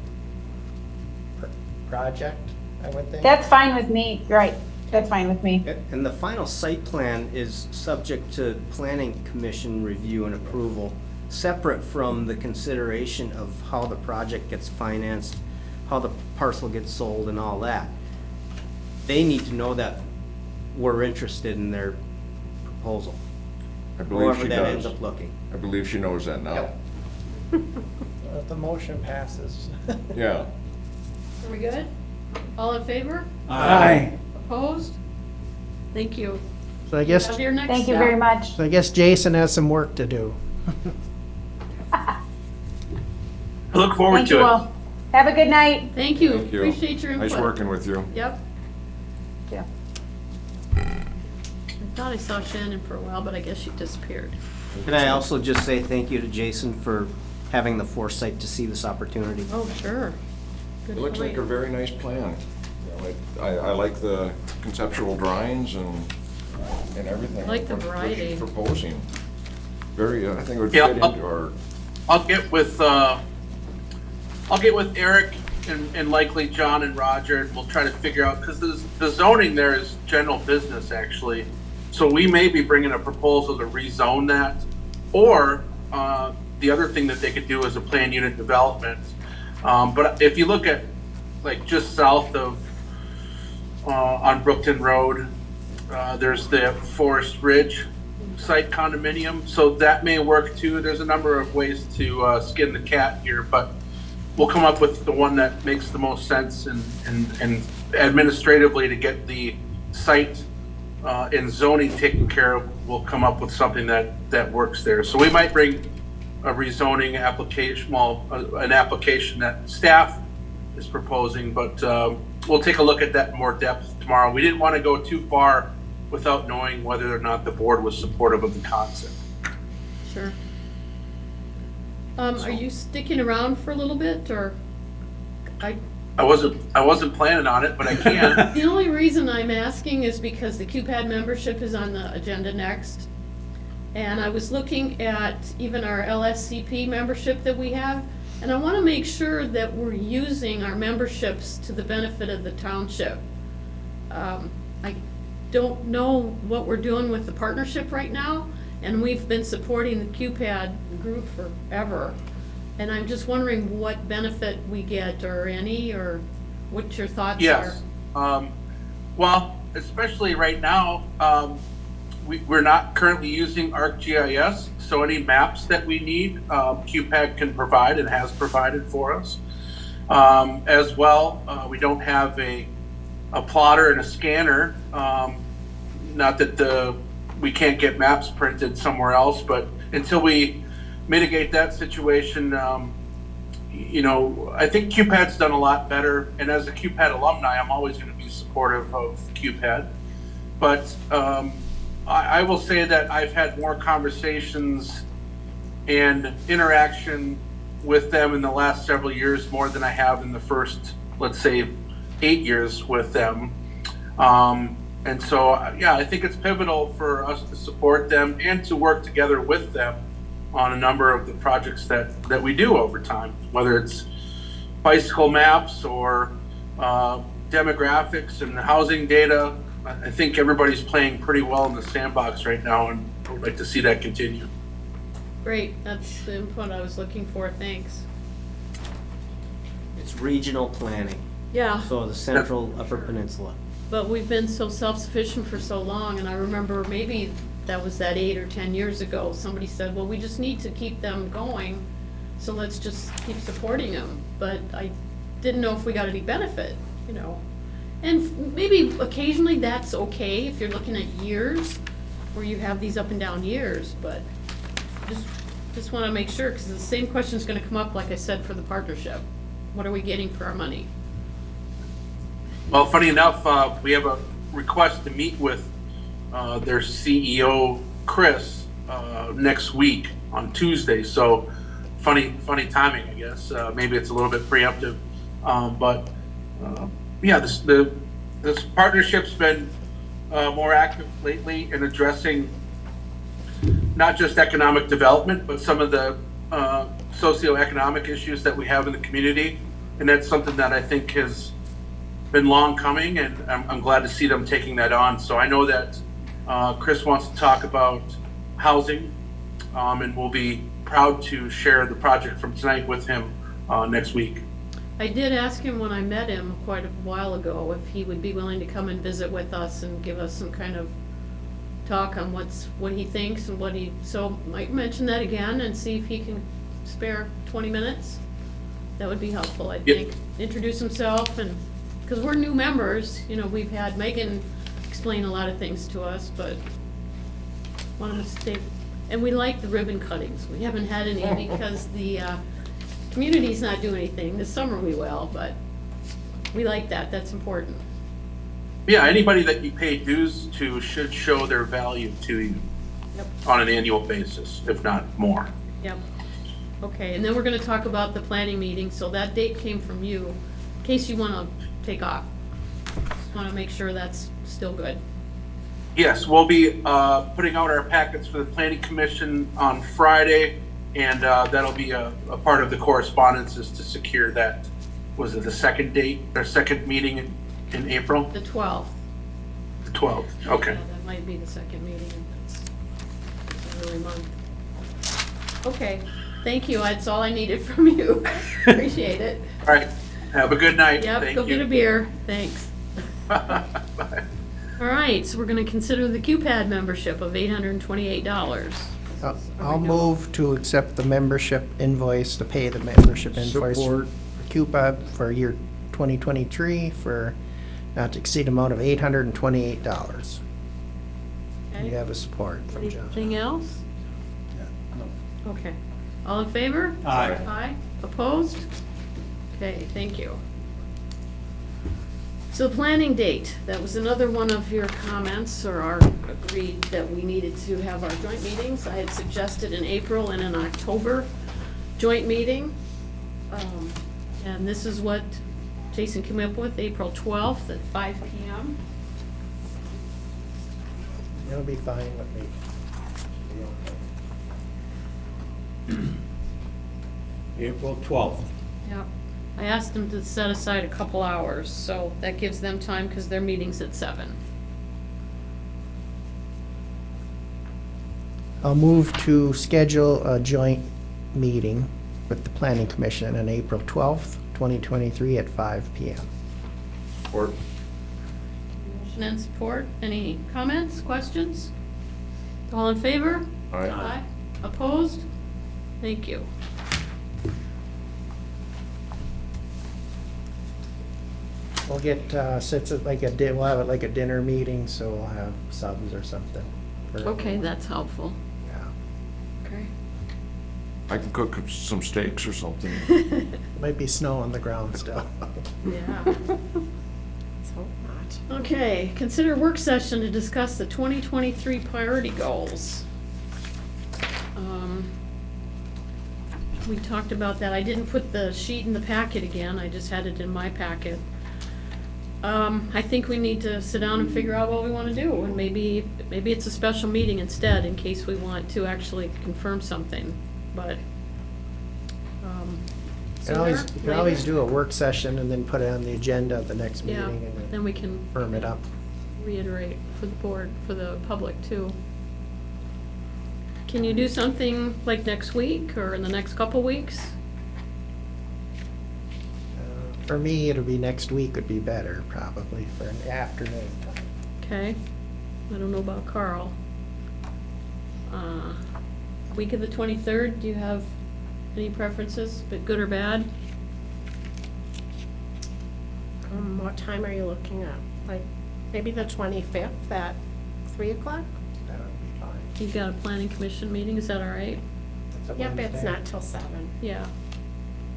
project, I would think. that's fine with me. You're right. That's fine with me. And the final site plan is subject to planning commission review and approval, separate from the consideration of how the project gets financed, how the parcel gets sold and all that. They need to know that we're interested in their proposal, I believe however she that ends does. up looking. I believe she knows that now. If the motion passes. Yeah. Are we good? All in favor? Aye. Opposed? Thank you. So I guess, Have your next Thank you step. very much. so I guess Jason has some work to do. I look forward Thank to you it. all. Have a good night. Thank you. Thank you. Appreciate your input. Nice working with you. Yep. Yeah. thought I saw Shannon for a while, but I guess she disappeared. Can I also just say thank you to Jason for having the foresight to see this opportunity? Oh, sure. Good It looks like a point. very nice plan. You know, I like the conceptual drawings and everything. I like the what variety. she's proposing. Very, I think it would Yeah, fit into our, I'll get with Eric and likely John and Roger, and we'll try to figure out, because the zoning there is general business, actually. So we may be bringing a proposal to rezone that, or the other thing that they could do is a planned unit development. But if you look at, like, just south of, on Brookton Road, there's the Forest Ridge site condominium, so that may work too. There's a number of ways to skin the cat here, but we'll come up with the one that makes the most sense, and administratively, to get the site and zoning taken care of, we'll come up with something that works there. So we might bring a rezoning application, an application that staff is proposing, but we'll take a look at that in more depth tomorrow. We didn't want to go too far without knowing whether or not the board was supportive of the concept. Sure. Are you sticking around for a little bit, or? I wasn't planning on it, but I can. The only reason I'm asking is because the QPAD membership is on the agenda next. And I was looking at even our LSCP membership that we have, and I want to make sure that we're using our memberships to the benefit of the township. I don't know what we're doing with the partnership right now, and we've been supporting the QPAD group forever. And I'm just wondering what benefit we get, or any, or what your thoughts are. Yes. Well, especially right now, we're not currently using ArcGIS, so any maps that we need, QPAD can provide and has provided for us. As well, we don't have a plotter and a scanner. Not that we can't get maps printed somewhere else, but until we mitigate that situation, you know, I think QPAD's done a lot better. And as a QPAD alumni, I'm always going to be supportive of QPAD. But I will say that I've had more conversations and interaction with them in the last several years, more than I have in the first, let's say, 8 years with them. And so, yeah, I think it's pivotal for us to support them and to work together with them on a number of the projects that we do over time, whether it's bicycle maps or demographics and housing data. I think everybody's playing pretty well in the sandbox right now, and I would like to see that continue. Great, that's the input I was looking for, thanks. It's regional planning, Yeah, so the central upper peninsula. but we've been so self-sufficient for so long, and I remember maybe that was 8 or 10 years ago, somebody said, well, we just need to keep them going, so let's just keep supporting them. But I didn't know if we got any benefit, you know. And maybe occasionally that's okay if you're looking at years, where you have these up and down years, but just want to make sure, because the same question is going to come up, like I said, for the partnership. What are we getting for our money? Well, funny enough, we have a request to meet with their CEO, Chris, next week on Tuesday. So funny timing, I guess. Maybe it's a little bit preemptive. But yeah, this partnership's been more active lately in addressing not just economic development, but some of the socioeconomic issues that we have in the community. And that's something that I think has been long coming, and I'm glad to see them taking that on. So I know that Chris wants to talk about housing, and we'll be proud to share the project from tonight with him next week. I did ask him when I met him quite a while ago if he would be willing to come and visit with us and give us some kind of talk on what he thinks and what he, so might mention that again and see if he can spare 20 minutes. That would be helpful, I think. Introduce himself, and because we're new members, you know, we've had Megan explain a lot of things to us, but want to stay, and we like the ribbon cuttings. We haven't had any because the community's not doing anything. This summer we will, but we like that. That's important. Yeah, anybody that you pay dues to should show their value to you Yep. on an annual basis, if not more. Yep. Okay, and then we're gonna talk about the planning meeting, so that date came from you, in case you wanna take off. Just wanna make sure that's still good. Yes, we'll be putting out our packets for the planning commission on Friday, and that'll be a part of the correspondence is to secure that. Was it the second date, or second meeting in April? The 12th. The 12th, okay. Yeah, that might be the second meeting, and it's early month. Okay, thank you, that's all I needed from you. Appreciate it. All right, have a good night. Yep, Thank go you. get a beer, thanks. Bye. All right, so we're gonna consider the QPAD membership of $828. I'll move to accept the membership invoice, to pay the membership invoice for Support. CUPA for year 2023 for not to exceed amount of $828. You have a support from John. Anything else? Okay, all in favor? Aye. Aye, opposed? Okay, thank you. So planning date, that was another one of your comments, or our agreed that we needed to have our joint meetings. I had suggested in April and in October joint meeting. And this is what Jason came up with, April 12th at 5 PM. It'll be fine with me. April 12th. Yep. I asked them to set aside a couple hours, so that gives them time because their meeting's at 7. I'll move to schedule a joint meeting with the Planning Commission on April 12th, 2023 at 5 PM. Or Motion and support. Any comments, questions? All in favor? Aye. Opposed? Thank you. We'll get, sits at like we'll have it like a dinner meeting, so we'll have subs or something. for Okay, everyone. that's helpful. Yeah. Okay. I can cook some steaks or something. Might be snow on the ground still. Yeah. Let's hope not. Okay, consider work session to discuss the 2023 priority goals. We talked about that. I didn't put the sheet in the packet again, I just had it in my packet. I think we need to sit down and figure out what we want to do, and maybe it's a special meeting instead, in case we want to actually confirm something, but, You can always do a work session and then put it on the agenda at the next Yeah, meeting and then then we can firm it up. reiterate for the board, for the public too. Can you do something like next week or in the next couple weeks? For me, it'll be next week would be better, probably, for an afternoon time. Okay, I don't know about Carl. Week of the 23rd, do you have any preferences, but good or bad? What time are you looking at? Like, maybe the 25th at 3 o'clock? That would be fine. You've got a planning commission meeting, is that all right? It's a Yep, it's Wednesday. not till 7. Yeah.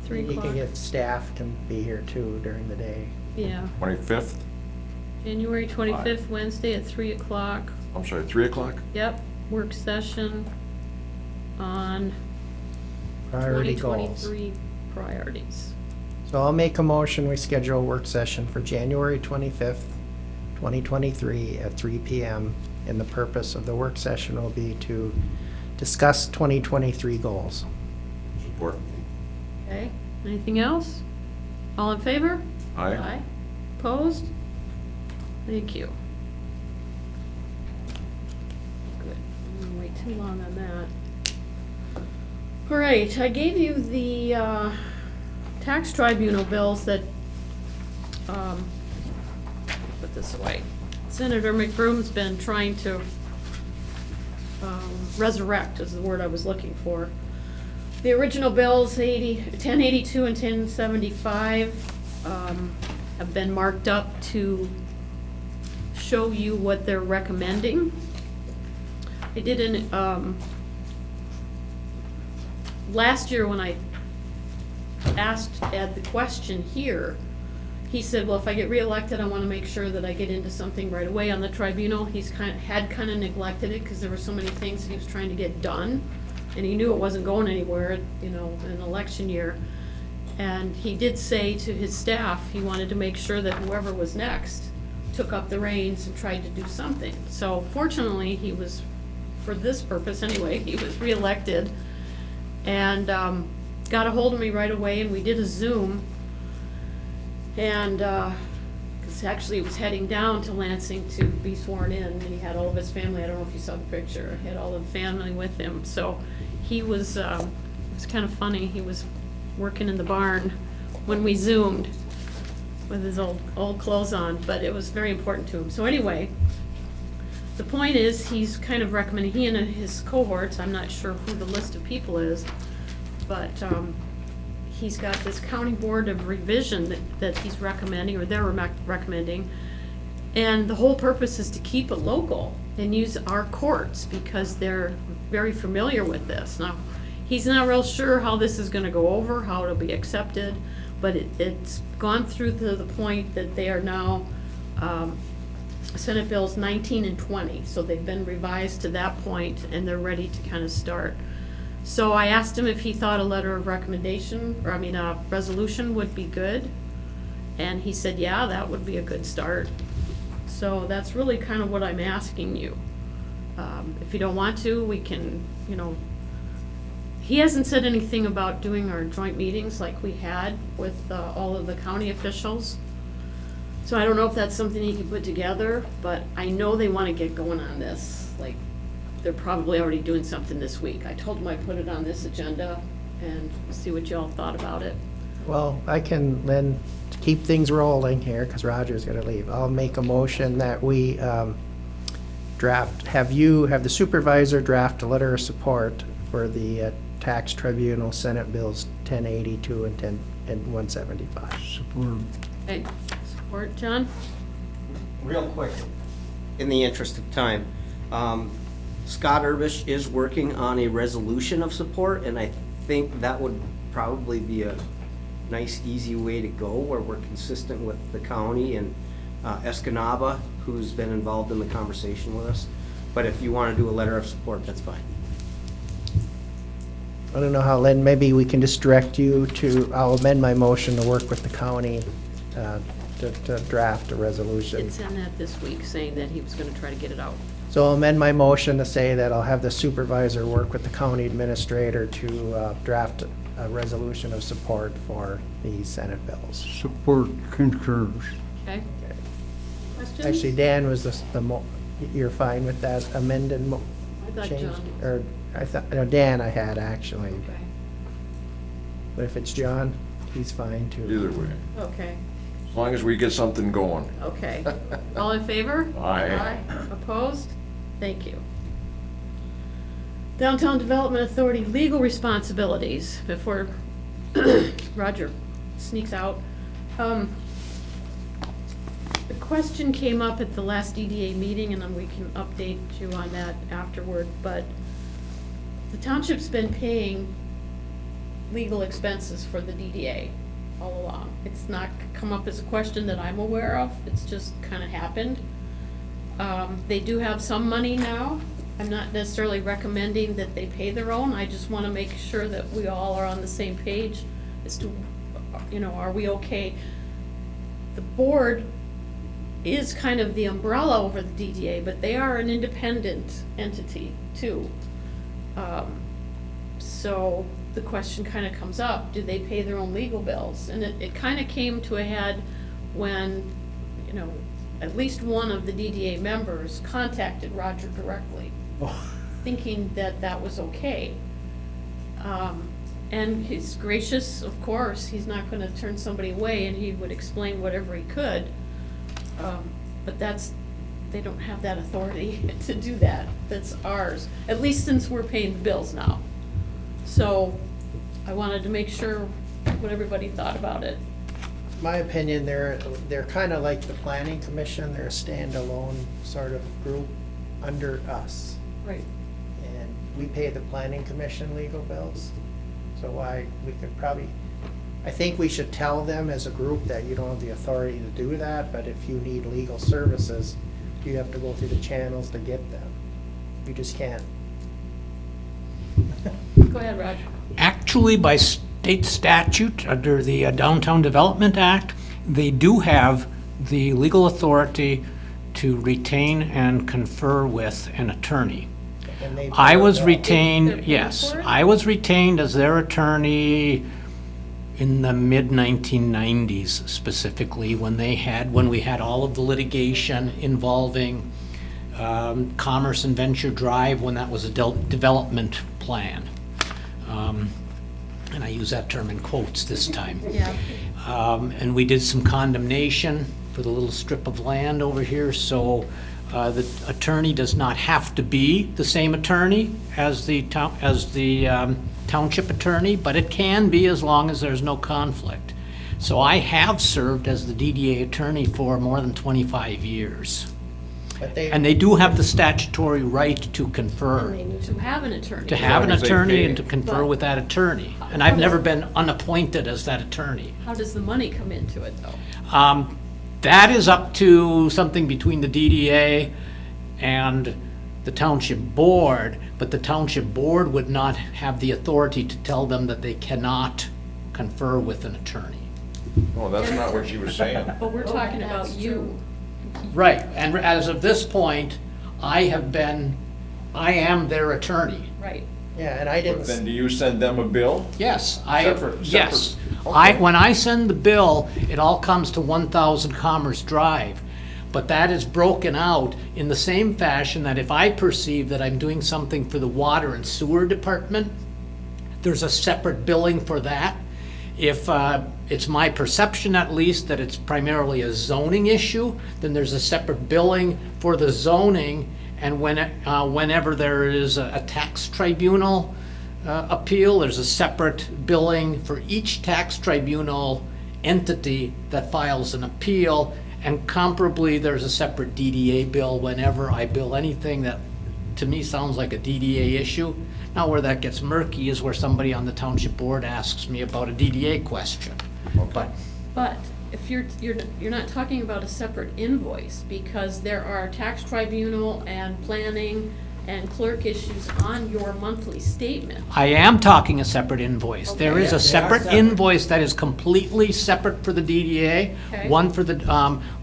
3 You o'clock? can get, staff can be here too during the day. Yeah, 25th? January 25th, Wednesday at 3 o'clock. I'm sorry, 3 o'clock? Yep, work session on Priority goals. 2023 priorities. So I'll make a motion, we schedule a work session for January 25th, 2023 at 3 PM. And the purpose of the work session will be to discuss 2023 goals. Support. Okay, anything else? All in favor? Aye. Opposed? Thank you. Good, I'm gonna wait too long on that. All right, I gave you the tax tribunal bills that, put this away. Senator McBroom's been trying to resurrect, is the word I was looking for. The original bills, 1082 and 1075, have been marked up to show you what they're recommending. I did an, last year when I asked Ed the question here, he said, well, if I get reelected, I want to make sure that I get into something right away on the tribunal. He's had kind of neglected it because there were so many things that he was trying to get done, and he knew it wasn't going anywhere, you know, in an election year. And he did say to his staff, he wanted to make sure that whoever was next took up the reins and tried to do something. So fortunately, he was, for this purpose anyway, he was reelected, and got a hold of me right away, and we did a Zoom. And, because actually he was heading down to Lansing to be sworn in, and he had all of his family, I don't know if you saw the picture, he had all of the family with him. So he was, it was kind of funny, he was working in the barn when we Zoomed with his old clothes on, but it was very important to him. So anyway, the point is, he's kind of recommending, he and his cohorts, I'm not sure who the list of people is, but he's got this county board of revision that he's recommending, or they're recommending, and the whole purpose is to keep it local and use our courts because they're very familiar with this. Now, he's not real sure how this is gonna go over, how it'll be accepted, but it's gone through to the point that they are now Senate Bills 19 and 20, so they've been revised to that point and they're ready to kind of start. So I asked him if he thought a letter of recommendation, or a resolution would be good. And he said, yeah, that would be a good start. So that's really kind of what I'm asking you. If you don't want to, we can, you know, he hasn't said anything about doing our joint meetings like we had with all of the county officials. So I don't know if that's something he can put together, but I know they want to get going on this. Like, they're probably already doing something this week. I told them I'd put it on this agenda and see what y'all thought about it. Well, I can then keep things rolling here, because Roger's gonna leave. I'll make a motion that we have the supervisor draft a letter of support for the tax tribunal Senate Bills 1082 and 175. Support. Okay, support, John? Real quick, in the interest of time, Scott Urbish is working on a resolution of support, and I think that would probably be a nice, easy way to go, where we're consistent with the county and Escanaba, who's been involved in the conversation with us. But if you want to do a letter of support, that's fine. I don't know how, Lynn, maybe we can just direct you to, I'll amend my motion to work with the county to draft a resolution. It's in that this week, saying that he was gonna try to get it out. So I'll amend my motion to say that I'll have the supervisor work with the county administrator to draft a resolution of support for the Senate bills. Support concurs. Okay? Questions? Actually, Dan was you're fine with that amended I thought change? John was. Or, I thought, no, Dan I had actually, Okay. but if it's John, he's fine too. Either way, Okay, as long as we get something going. okay. All in favor? Aye. Opposed? Thank you. Downtown Development Authority legal responsibilities, before Roger sneaks out. The question came up at the last DDA meeting, and then we can update you on that afterward, but the township's been paying legal expenses for the DDA all along. It's not come up as a question that I'm aware of, it's just kind of happened. They do have some money now. I'm not necessarily recommending that they pay their own, I just want to make sure that we all are on the same page as to, you know, are we okay? The board is kind of the umbrella over the DDA, but they are an independent entity too. So the question kind of comes up, do they pay their own legal bills? And it kind of came to a head when, you know, at least one of the DDA members contacted Roger directly, thinking that that was okay. And he's gracious, of course, he's not gonna turn somebody away, and he would explain whatever he could. But they don't have that authority to do that, that's ours, at least since we're paying the bills now. So I wanted to make sure what everybody thought about it. My opinion, they're kind of like the planning commission, they're a standalone sort of group under us. Right. And we pay the planning commission legal bills, so we could probably I think we should tell them as a group that you don't have the authority to do that, but if you need legal services, you have to go through the channels to get them. You just can't. Go ahead, Roger. Actually, by state statute, under the Downtown Development Act, they do have the legal authority to retain and confer with an attorney. And they I was They're retained, paying yes, for it? I was retained as their attorney in the mid-1990s specifically, when we had all of the litigation involving Commerce and Venture Drive, when that was a development plan. And I use that term in quotes this time. Yeah. And we did some condemnation for the little strip of land over here, so the attorney does not have to be the same attorney as the township attorney, but it can be as long as there's no conflict. So I have served as the DDA attorney for more than 25 years. But they, And they do have the statutory right to confer, And they need to have an attorney. to have an As long as they attorney pay. and to confer But- with that attorney. And I've never been unappointed as that attorney. How does the money come into it, though? That is up to something between the DDA and the township board, but the township board would not have the authority to tell them that they cannot confer with an attorney. Oh, that's not what she was saying. But we're talking about you. Right, and as of this point, I am their attorney. Right. yeah, and I didn't. But then do you send them a bill? Yes, Separate- yes. okay. When I send the bill, it all comes to 1,000 Commerce Drive. But that is broken out in the same fashion that if I perceive that I'm doing something for the water and sewer department, there's a separate billing for that. If it's my perception at least that it's primarily a zoning issue, then there's a separate billing for the zoning. And whenever there is a tax tribunal appeal, there's a separate billing for each tax tribunal entity that files an appeal. And comparably, there's a separate DDA bill whenever I bill anything that, to me, sounds like a DDA issue. Now, where that gets murky is where somebody on the township board asks me about a DDA question. Okay. But if you're not talking about a separate invoice, because there are tax tribunal and planning and clerk issues on your monthly statement. I am talking a separate invoice. There Okay. is a separate invoice that is completely separate for the DDA. Okay. One for the,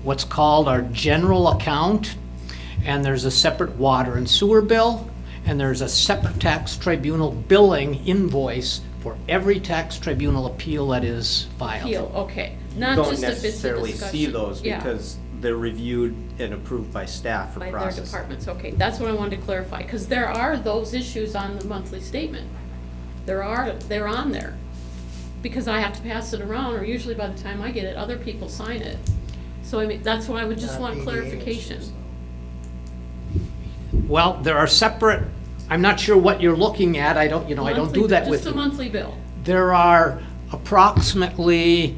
what's called our general account, and there's a separate water and sewer bill, and there's a separate tax tribunal billing invoice for every tax tribunal appeal that is filed. Appeal, okay. You Not don't just if it's a necessarily discussion. see those Yeah. because they're reviewed and approved by staff for By their process. departments, okay, that's what I wanted to clarify, because there are those issues on the monthly statement. They're on there, because I have to pass it around, or usually by the time I get it, other people sign it. So I mean, that's why I would just Not want DDA clarification. issues. Well, there are separate, I'm not sure what you're looking at, I don't Monthly- do that with Just a you. monthly bill, There are approximately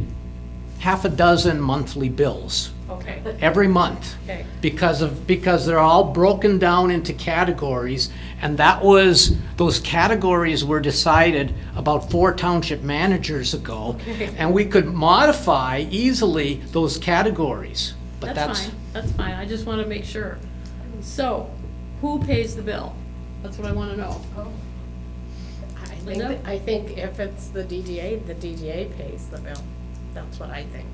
half a dozen monthly bills okay, every month. okay. Because they're all broken down into categories, and those categories were decided about 4 township managers ago. Okay. And we could modify easily those categories, but That's fine, I just want to make sure. So, who pays the bill? That's what I want to know. Linda? I think if it's the DDA pays the bill. That's what I think.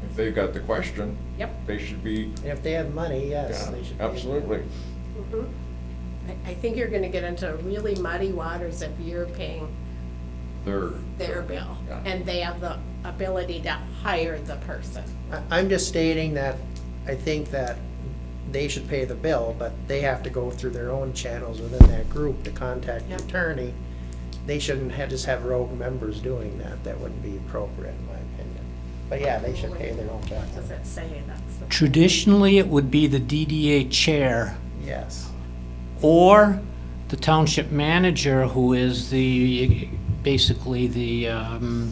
If they've got the question, Yep. they should be, And if they have money, yes, yeah, they should. pay. absolutely. I think you're gonna get into really muddy waters if you're paying their bill. Yeah. And they have the ability to hire the person. I'm just stating that I think that they should pay the bill, but they have to go through their own channels within that group to contact the Yep. attorney. They shouldn't just have rogue members doing that. That wouldn't be appropriate, in my opinion. But yeah, they should pay their own bill. What does it say? That's the. traditionally it would be the DDA chair Yes. or the township manager, who is basically the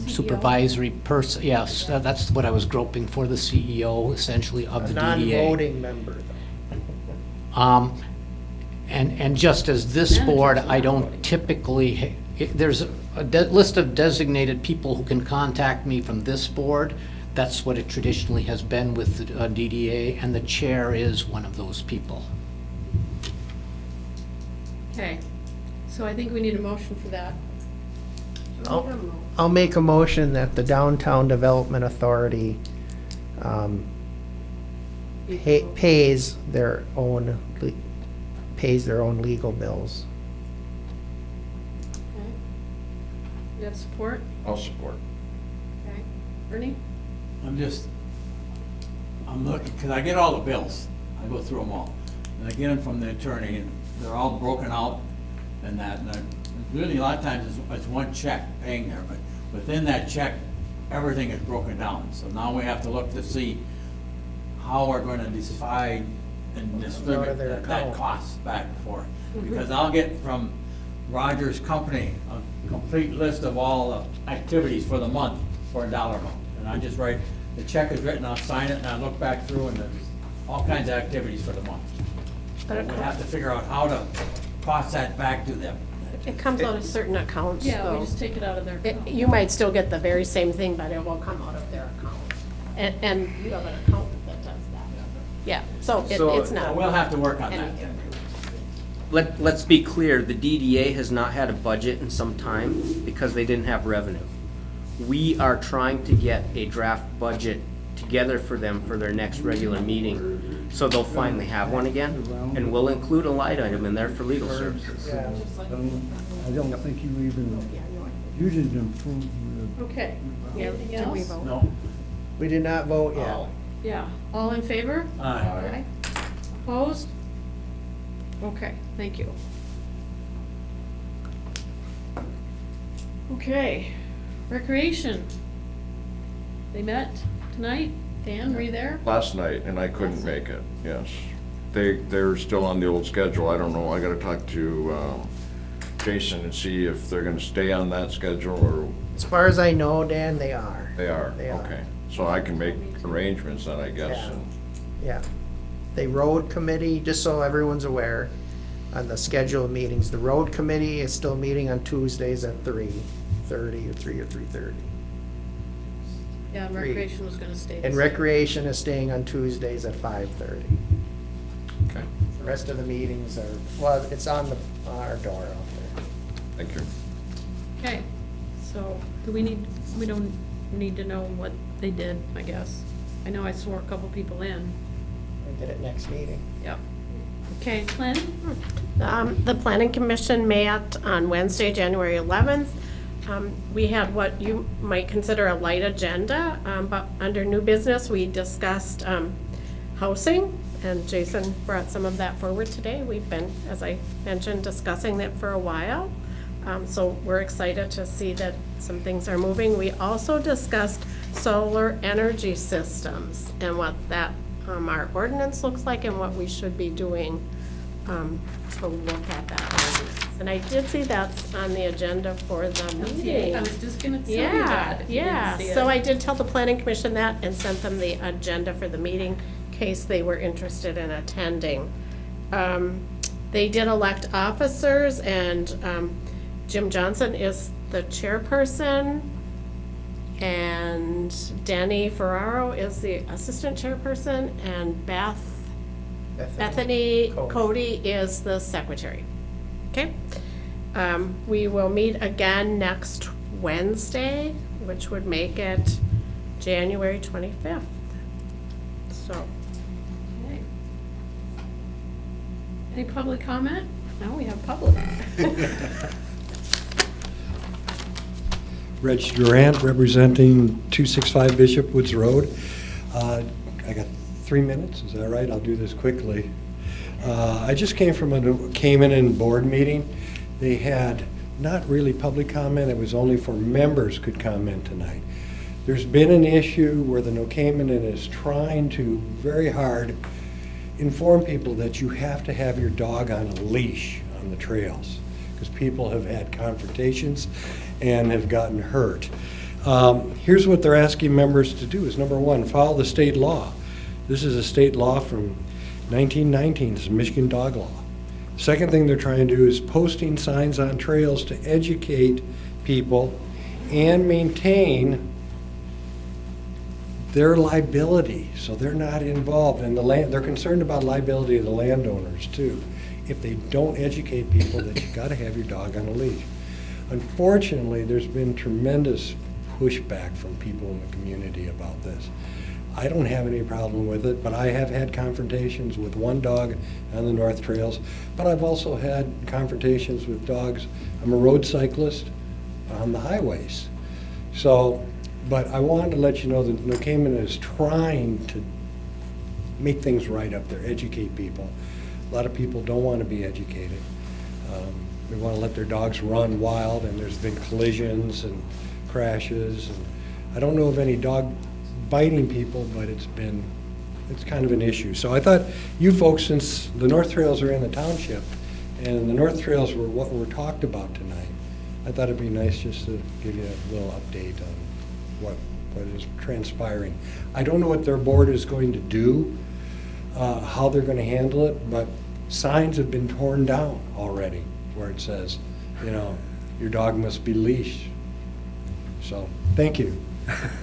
supervisory person. Yes, that's what I was groping for, the CEO essentially of A the DDA. non-voting member, though. And just as this board, I don't typically, there's a list of designated people who can contact me from this board. That's what it traditionally has been with the DDA, and the chair is one of those people. Okay, so I think we need a motion for that. I'll make a motion that the Downtown Development Authority pays their own legal bills. Okay. You have support? I'll support. Okay. Ernie? I'm looking, because I get all the bills. I go through them all. And I get them from the attorney, and they're all broken out and that. And really, a lot of times, it's one check paying there, but within that check, everything is broken down. So now we have to look to see how we're going to decide and distribute that cost back for it. Because I'll get from Roger's company a complete list of all the activities for the month for a dollar amount. And I just write, the check is written, I'll sign it, and I look back through, and there's all kinds of activities for the month. And we have to figure out how to toss that back to them. It comes out of certain accounts, Yeah, we though. just take it out of their account. You might still get the very same thing, but it will come out of their account. And you have an accountant that does that. Yeah, so it's not. We'll have to work on that. anything. Let's be clear, the DDA has not had a budget in some time because they didn't have revenue. We are trying to get a draft budget together for them for their next regular meeting, so they'll finally have one again, and we'll include a line item in there for legal services. I don't think you didn't improve. Okay. Anything Did we else? vote? No? We did not vote yet. All- Yeah, all in favor? Aye. Opposed? Okay, thank you. Okay, recreation. They met tonight? Dan, were you there? Last night, and I couldn't make it, yes. They're still on the old schedule. I don't know, I gotta talk to Jason and see if they're gonna stay on that schedule, or As far as I know, Dan, they are. they are, They are. okay. So I can make arrangements then, I guess. Yeah. and- Yeah. The road committee, just so everyone's aware, on the scheduled meetings, the road committee is still meeting on Tuesdays at 3:30 or 3:30. Yeah, and recreation was gonna stay. the And same. recreation is staying on Tuesdays at 5:30. Okay, The rest of the meetings are, well, it's on our door out there. thank you. Okay, so we don't need to know what they did, I guess. I know I swore a couple people in. We get it next meeting. Yep. Okay, planning? The Planning Commission met on Wednesday, January 11th. We had what you might consider a light agenda, but under new business, we discussed housing, and Jason brought some of that forward today. We've been, as I mentioned, discussing it for a while. So we're excited to see that some things are moving. We also discussed solar energy systems and what that, our ordinance looks like and what we should be doing to look at that ordinance. And I did see that's on the agenda for the meeting. I was just gonna tell you that. if you didn't Yeah, see so it. I did tell the planning commission that and sent them the agenda for the meeting in case they were interested in attending. They did elect officers, and Jim Johnson is the chairperson, and Denny Ferraro is the assistant chairperson, and Bethany Cody is the secretary. Okay? We will meet again next Wednesday, which would make it January 25th. So, Okay. Any public comment? Now we have public. Reg Durant, representing 265 Bishop Woods Road. I got 3 minutes, is that right? I'll do this quickly. I just came in board meeting. They had not really public comment, it was only for members could comment tonight. There's been an issue where the Nokaman is trying to very hard inform people that you have to have your dog on a leash on the trails, because people have had confrontations and have gotten hurt. Here's what they're asking members to do is, number one, follow the state law. This is a state law from 1919, it's a Michigan dog law. Second thing they're trying to do is posting signs on trails to educate people and maintain their liability, so they're not involved. And they're concerned about liability of the landowners too. If they don't educate people that you gotta have your dog on a leash. Unfortunately, there's been tremendous pushback from people in the community about this. I don't have any problem with it, but I have had confrontations with one dog on the North Trails, but I've also had confrontations with dogs. I'm a road cyclist on the highways. So, but I wanted to let you know that New Canaan is trying to make things right up there, educate people. A lot of people don't want to be educated. They want to let their dogs run wild, and there's been collisions and crashes. And I don't know of any dog biting people, but it's kind of an issue. So I thought you folks, since the North Trails are in the township, and the North Trails were what were talked about tonight, I thought it'd be nice just to give you a little update on what is transpiring. I don't know what their board is going to do, how they're going to handle it, but signs have been torn down already where it says, you know, your dog must be leashed. So, thank you.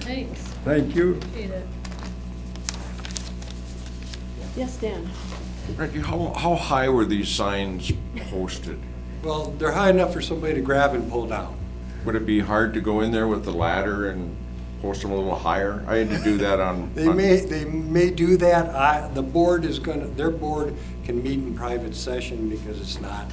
Thanks. Thank you. Appreciate it. Yes, Dan? Ricky, how high were these signs posted? Well, they're high enough for somebody to grab and pull down. Would it be hard to go in there with the ladder and post them a little higher? I had to do that on. They may do that. The board is their board can meet in private session because it's not,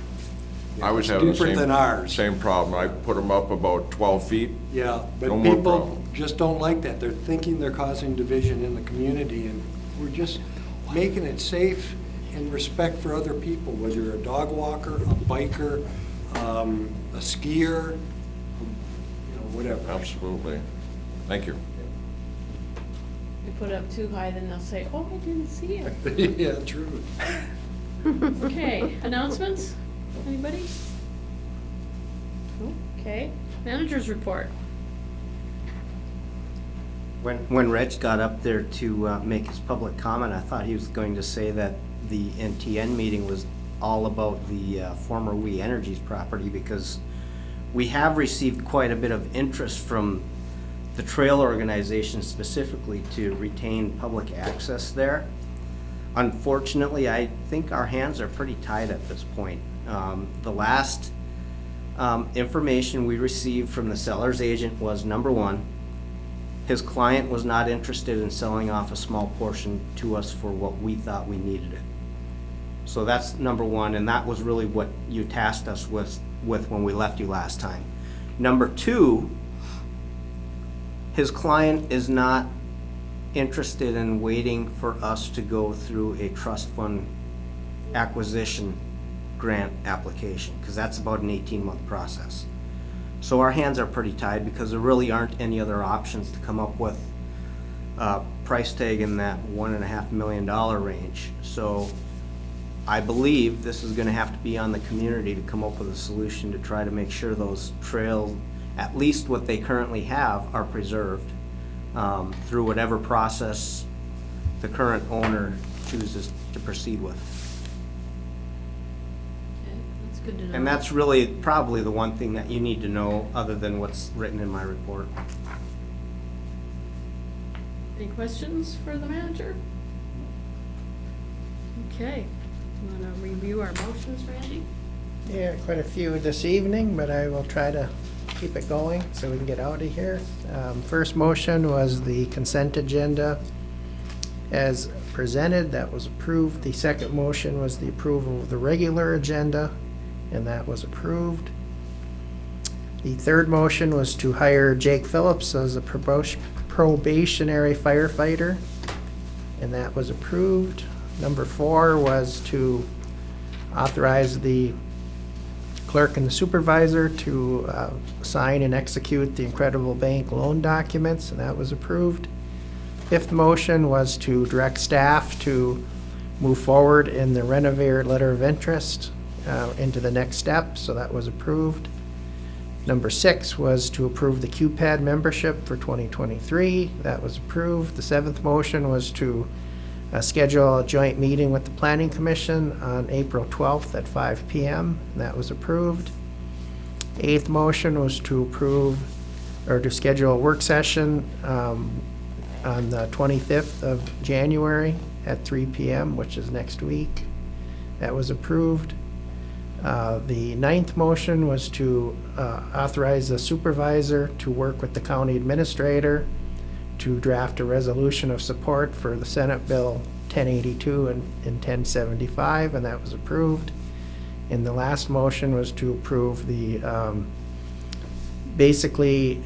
I was it's having the different than ours. same problem. I put them up about 12 feet. Yeah, but No more people problem. just don't like that. They're thinking they're causing division in the community, and we're just making it safe and respect for other people, whether you're a dog walker, a biker, a skier, you know, whatever. Absolutely. Thank you. You put it up too high, then they'll say, oh, I didn't see it. Yeah, true. Okay, announcements? Anybody? Okay, managers report. When Reg got up there to make his public comment, I thought he was going to say that the NTN meeting was all about the former We Energies property, because we have received quite a bit of interest from the trail organization specifically to retain public access there. Unfortunately, I think our hands are pretty tied at this point. The last information we received from the seller's agent was, number one, his client was not interested in selling off a small portion to us for what we thought we needed it. So that's number one, and that was really what you tasked us with when we left you last time. Number two, his client is not interested in waiting for us to go through a trust fund acquisition grant application, because that's about an 18-month process. So our hands are pretty tied because there really aren't any other options to come up with a price tag in that $1.5 million range. So I believe this is gonna have to be on the community to come up with a solution to try to make sure those trails, at least what they currently have, are preserved through whatever process the current owner chooses to proceed with. Okay, that's good to know. And that's really probably the one thing that you need to know other than what's written in my report. Any questions for the manager? Okay, want to review our motions, Randy? Yeah, quite a few this evening, but I will try to keep it going so we can get out of here. First motion was the consent agenda as presented. That was approved. The second motion was the approval of the regular agenda, and that was approved. The third motion was to hire Jake Phillips as a probationary firefighter, and that was approved. Number 4 was to authorize the clerk and the supervisor to sign and execute the Incredible Bank loan documents, and that was approved. Fifth motion was to direct staff to move forward in the Renovator letter of interest into the next step, so that was approved. Number 6 was to approve the QPAD membership for 2023. That was approved. The 7th motion was to Schedule a joint meeting with the Planning Commission on April 12th at 5 PM, and that was approved. 8th motion was to approve, or to schedule a work session on the 25th of January at 3 PM, which is next week. That was approved. The 9th motion was to authorize the supervisor to work with the county administrator to draft a resolution of support for the Senate Bill 1082 and 1075, and that was approved. And the last motion was to approve the, basically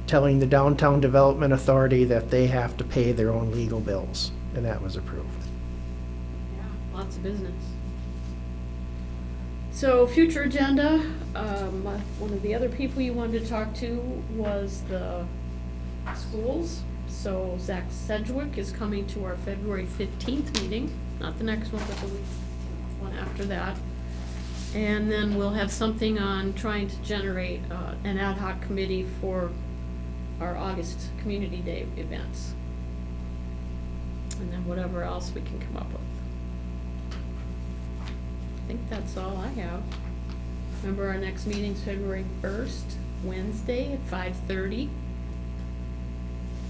telling the Downtown Development Authority that they have to pay their own legal bills, and that was approved. Yeah, lots of business. So future agenda, one of the other people you wanted to talk to was the schools. So Zach Sedgwick is coming to our February 15th meeting, not the next one, but the one after that. And then we'll have something on trying to generate an ad hoc committee for our August Community Day events. And then whatever else we can come up with. I think that's all I have. Remember, our next meeting's February 1st, Wednesday at 5:30.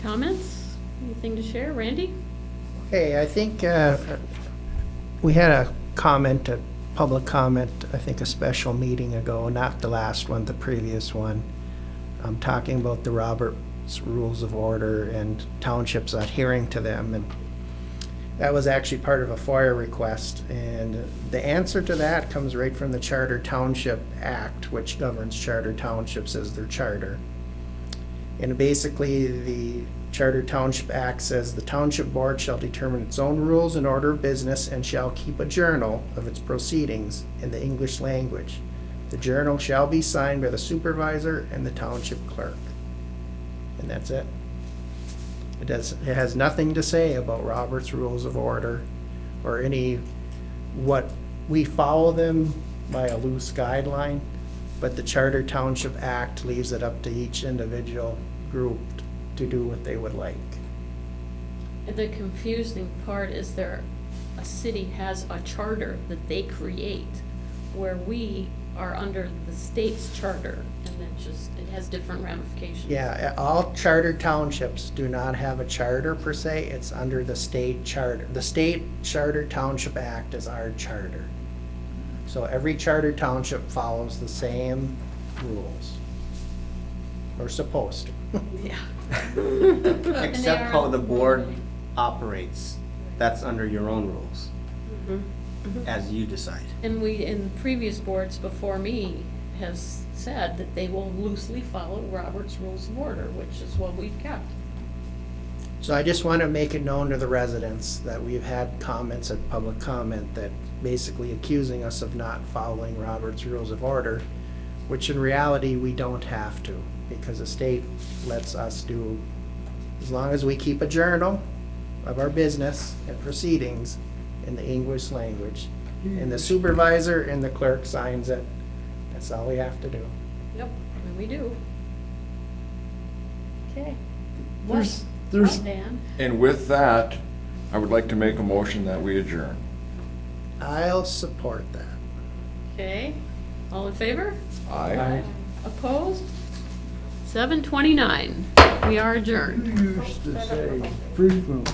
Comments? Anything to share? Randy? Okay, I think we had a comment, a public comment, I think a special meeting ago, not the last one, the previous one. I'm talking about the Robert's Rules of Order and townships adhering to them, and that was actually part of a FOIA request, and the answer to that comes right from the Charter Township Act, which governs charter townships as their charter. And basically, the Charter Township Act says the township board shall determine its own rules and order of business and shall keep a journal of its proceedings in the English language. The journal shall be signed by the supervisor and the township clerk. And that's it. It has nothing to say about Robert's Rules of Order or what we follow them by a loose guideline, but the Charter Township Act leaves it up to each individual group to do what they would like. The confusing part is a city has a charter that they create, where we are under the state's charter, and it has different ramifications. Yeah, all charter townships do not have a charter per se, it's under the state charter. The state Charter Township Act is our charter. So every charter township follows the same rules. Or supposed to. Yeah. Except how the board operates, that's under your own rules, as you decide. And in previous boards before me, has said that they will loosely follow Robert's Rules of Order, which is what we've kept. So I just want to make it known to the residents that we've had comments at public comment that basically accusing us of not following Robert's Rules of Order, which in reality we don't have to, because the state lets us do, as long as we keep a journal of our business and proceedings in the English language, and the supervisor and the clerk signs it. That's all we have to do. Yep, and we do. Okay. There's- Well, Dan, And with that, I would like to make a motion that we adjourn. I'll support that. okay, all in favor? Aye. Opposed? 7:29. We are adjourned. You used to say frequently.